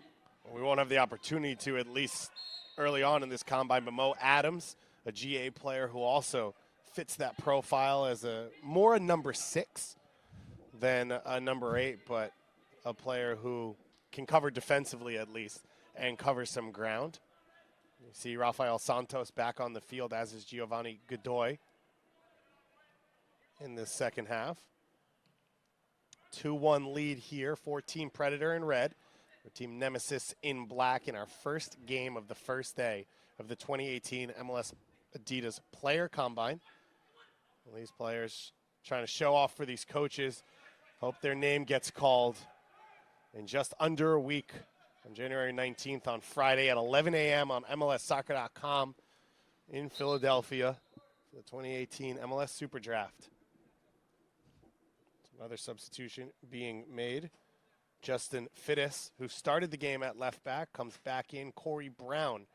we won't have the opportunity to, at least early on in this combine, but Mo Adams, a GA player who also fits that profile as more a number 6 than a number 8, but a player who can cover defensively at least and cover some ground. You see Rafael Santos back on the field, as is Giovanni Godoy in the second half. 2-1 lead here for Team Predator in red, for Team Nemeziz in black in our first game of the first day of the 2018 MLS Adidas Player Combine. Well, these players trying to show off for these coaches. Hope their name gets called in just under a week on January 19th on Friday at 11 a.m. on MLSsoccer.com in Philadelphia for the 2018 MLS SuperDraft. Another substitution being made. Justin Fittis, who started the game at left back, comes back in. Corey Brown,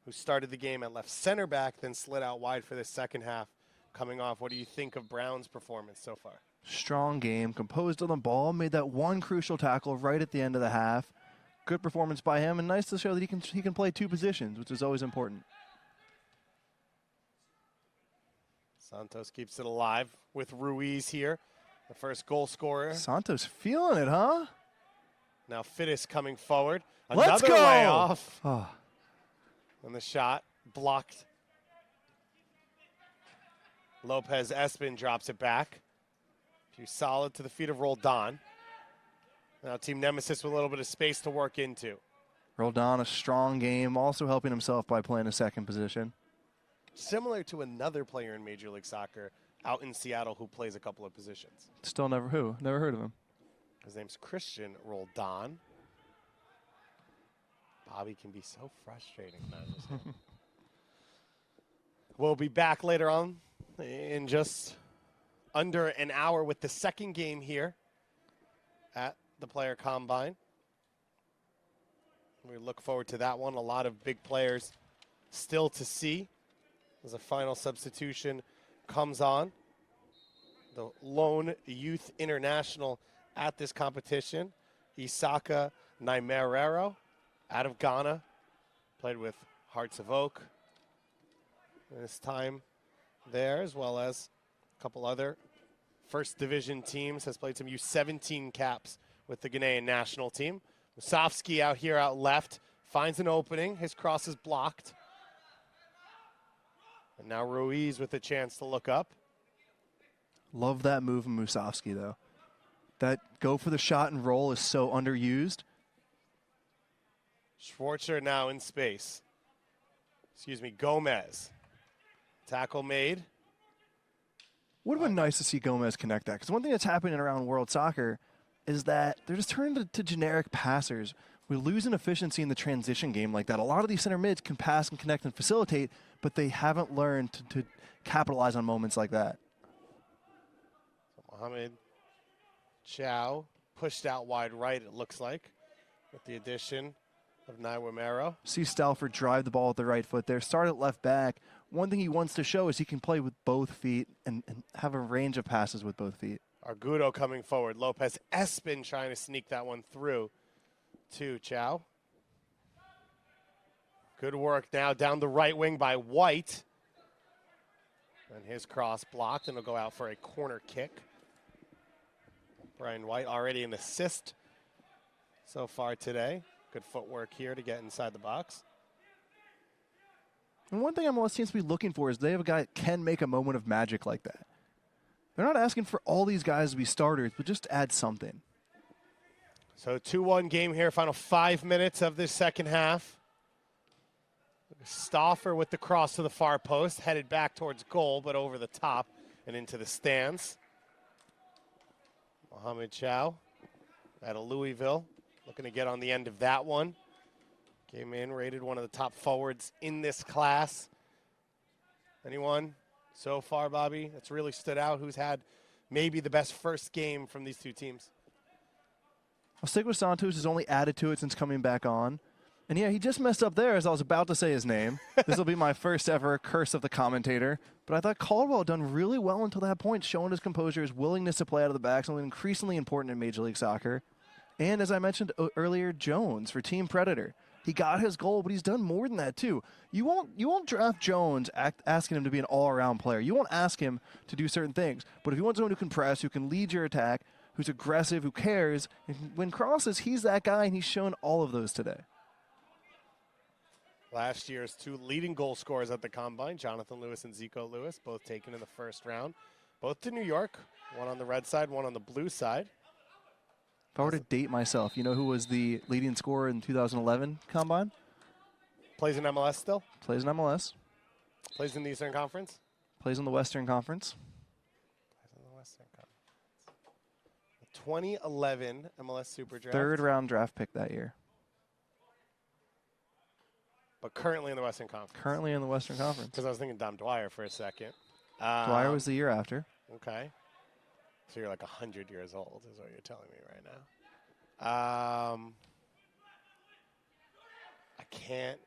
who started the game at left center back, then slid out wide for the second half, coming off. What do you think of Brown's performance so far? Strong game, composed on the ball, made that one crucial tackle right at the end of the half. Good performance by him, and nice to show that he can play 2 positions, which is always important. Santos keeps it alive with Ruiz here, the first goal scorer. Santos feeling it, huh? Now Fittis coming forward. Let's Another go! way off. Oh. And the shot blocked. Lopez Espin drops it back. Few solid to the feet of Roldan. Now Team Nemeziz with a little bit of space to work into. Roldan, a strong game, also helping himself by playing a second position. Similar to another player in Major League Soccer out in Seattle who plays a couple of positions. Still never heard of him. His name's Christian Roldan. Bobby can be so frustrating. We'll be back later on in just under an hour with the second game here at the Player Combine. We look forward to that one. A lot of big players still to see as a final substitution comes on. The lone youth international at this competition, Isaka Naimerero, out of Ghana, played with Hearts of Oak in his time there, as well as a couple other first division teams, has played some U17 caps with the Ghanaian national team. Musovski out here out left, finds an opening. His cross is blocked. And now Ruiz with a chance to look up. Love that move from Musovski, though. That go for the shot and roll is so underused. Schwarzer now in space. Gomez. Tackle made. Would have been nice to see Gomez connect that, because one thing that's happening around world soccer is that they're just turning to generic passers. We lose an efficiency in the transition game like that. A lot of these center mids can pass and connect and facilitate, but they haven't learned to capitalize on moments like that. Mohamed Chow pushed out wide right, it looks like, with the addition of Naiwamero. See Stalford drive the ball with the right foot there. Start at left back. One thing he wants to show is he can play with both feet and have a range of passes with both feet. Argudo coming forward. Lopez Espin trying to sneak that one through to Chow. Good work now down the right wing by White. And his cross blocked, and it'll go out for a corner kick. Brian White already an assist so far today. Good footwork here to get inside the box. And one thing MLS seems to be looking for is they have a guy that can make a moment of magic like that. They're not asking for all these guys to be starters, but just add something. So 2-1 game here, final 5 minutes of this second half. Stauffer with the cross to the far post, headed back towards goal, but over the top and into the stands. Mohamed Chow out of Louisville, looking to get on the end of that one. Came in, rated one of the top forwards in this class. Anyone so far, Bobby, that's really stood out? Who's had maybe the best first game from these two teams? I'll stick with Santos, who's only added to it since coming back on. And yeah, he just messed up there as I was about to say his name. This will be my first ever curse of the commentator. But I thought Caldwell had done really well until that point, showing his composure, his willingness to play out of the back, something increasingly important in Major League Soccer. And as I mentioned earlier, Jones for Team Predator. He got his goal, but he's done more than that too. You won't draft Jones asking him to be an all-around player. You won't ask him to do certain things. But if you want someone who can press, who can lead your attack, who's aggressive, who cares, and when crosses, he's that guy, and he's shown all of those today. Last year's two leading goal scorers at the Combine, Jonathan Lewis and Zico Lewis, both taken in the first round. Both to New York, one on the red side, one on the blue side. If I were to date myself, you know who was the leading scorer in 2011 Combine? Plays in MLS still? Plays in MLS. Plays in the Eastern Conference? Plays in the Western Conference. Plays in the Western Conference. 2011 MLS SuperDraft. Third round draft pick that year. But currently in the Western Conference. Currently in the Western Conference. Because I was thinking Dom Dwyer for a second. Dwyer was the year after. Okay. So you're like 100 years old is what you're telling me right now. I can't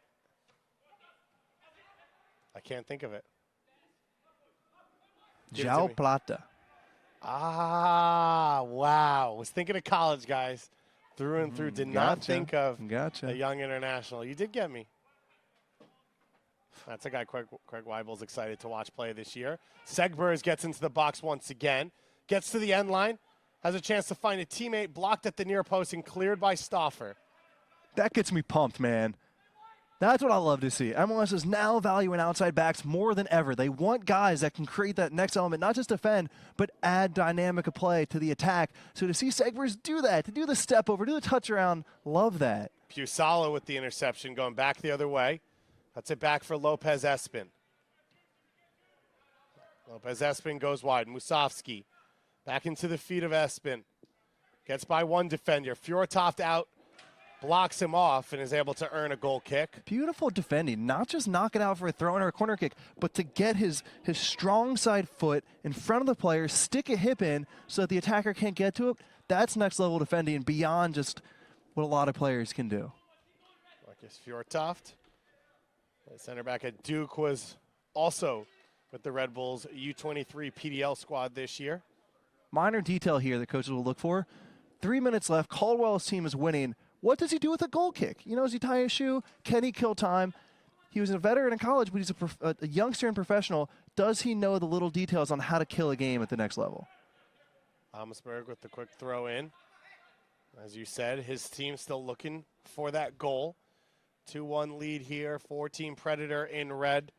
think of it. Give it to João me. Plata. Ah, wow. Was thinking of college guys through and through. Did not Gotcha. think of Gotcha. a young international. You did get me. That's a guy Craig Waibel's excited to watch play this year. Segbers gets into the box once again. Gets to the end line. Has a chance to find a teammate, blocked at the near post and cleared by Stauffer. That gets me pumped, man. That's what I love to see. MLS is now valuing outside backs more than ever. They want guys that can create that next element, not just defend, but add dynamic of play to the attack. So to see Segbers do that, to do the step over, do the touch around, love that. Pusala with the interception going back the other way. That's it back for Lopez Espin. Lopez Espin goes wide. Musovski back into the feet of Espin. Gets by one defender. Fjortoft out, blocks him off, and is able to earn a goal kick. Beautiful defending, not just knock it out for a throw in or a corner kick, but to get his strong side foot in front of the player, stick a hip in so that the attacker can't get to it. That's next level defending beyond just what a lot of players can do. Marcus Fjortoft. The center back at Duke was also with the Red Bulls U23 PDL squad this year. Minor detail here that coaches will look for. 3 minutes left. Caldwell's team is winning. What does he do with a goal kick? You know, does he tie his shoe? Can he kill time? He was a veteran in college, but he's a youngster and professional. Does he know the little details on how to kill a game at the next level? Amsberg with the quick throw in. As you said, his team still looking for that goal. 2-1 lead here for Team Predator in red.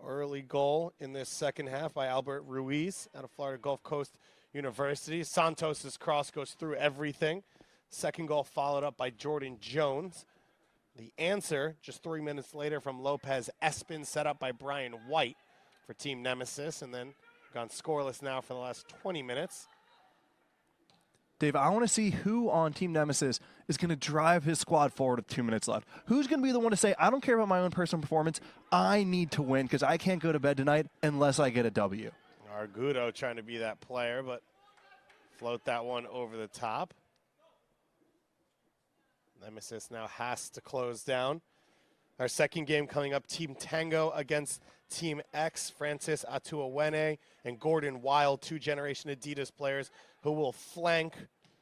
Early goal in this second half by Albert Ruiz out of Florida Gulf Coast University. Santos' cross goes through everything. Second goal followed up by Jordan Jones. The answer just 3 minutes later from Lopez Espin, set up by Brian White for Team Nemeziz, and then gone scoreless now for the last 20 minutes. Dave, I want to see who on Team Nemeziz is going to drive his squad forward with 2 minutes left. Who's going to be the one to say, I don't care about my own personal performance. I need to win because I can't go to bed tonight unless I get a W. Argudo trying to be that player, but float that one over the top. Nemeziz now has to close down. Our second game coming up, Team Tango against Team X. Francis Atuawene and Gordon Wild, two-generation Adidas players who will flank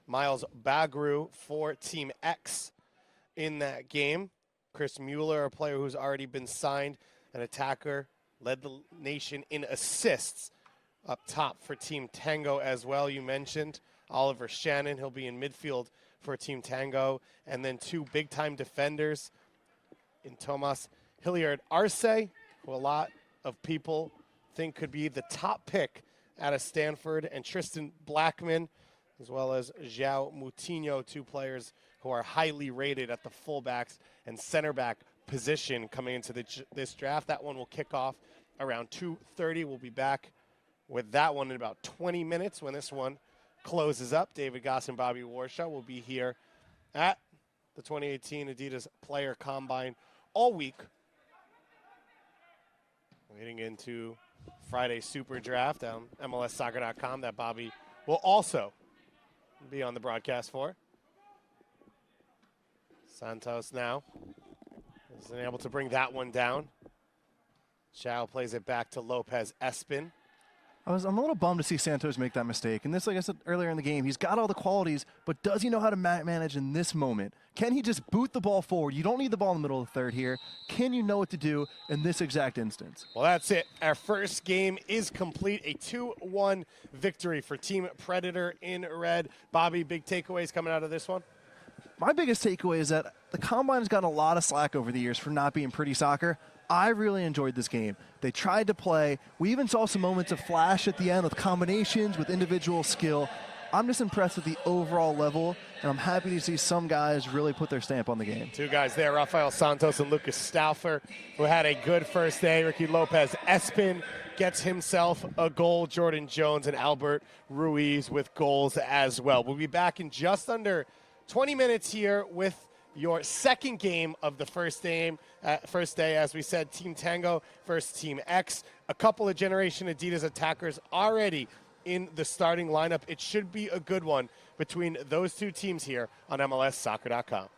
Miles Bagru for Team X in that game. Chris Mueller, a player who's already been signed, an attacker, led the nation in assists up top for Team Tango as well. You mentioned Oliver Shannon. He'll be in midfield for Team Tango. And then two big-time defenders in Tomas Hilliard Arce, who a lot of people think could be the top pick out of Stanford, and Tristan Blackman, as well as João Moutinho, 2 players who are highly rated at the fullbacks and center back position coming into this draft. That one will kick off around 2:30. We'll be back with that one in about 20 minutes when this one closes up. David Goss and Bobby Warshaw will be here at the 2018 Adidas Player Combine all week, leading into Friday's SuperDraft on MLSsoccer.com that Bobby will also be on the broadcast for. Santos now isn't able to bring that one down. Chow plays it back to Lopez Espin. I'm a little bummed to see Santos make that mistake. And this, like I said earlier in the game, he's got all the qualities, but does he know how to manage in this moment? Can he just boot the ball forward? You don't need the ball in the middle of the third here. Can you know what to do in this exact instance? Well, that's it. Our first game is complete. A 2-1 victory for Team Predator in red. Bobby, big takeaways coming out of this one? My biggest takeaway is that the Combine's gotten a lot of slack over the years for not being pretty soccer. I really enjoyed this game. They tried to play. We even saw some moments of flash at the end with combinations, with individual skill. I'm just impressed with the overall level, and I'm happy to see some guys really put their stamp on the game. 2 guys there, Rafael Santos and Lucas Stauffer, who had a good first day. Ricky Lopez Espin gets himself a goal. Jordan Jones and Albert Ruiz with goals as well. We'll be back in just under 20 minutes here with your second game of the first day. As we said, Team Tango versus Team X. A couple of Generation Adidas attackers already in the starting lineup. It should be a good one between those 2 teams here on MLSsoccer.com.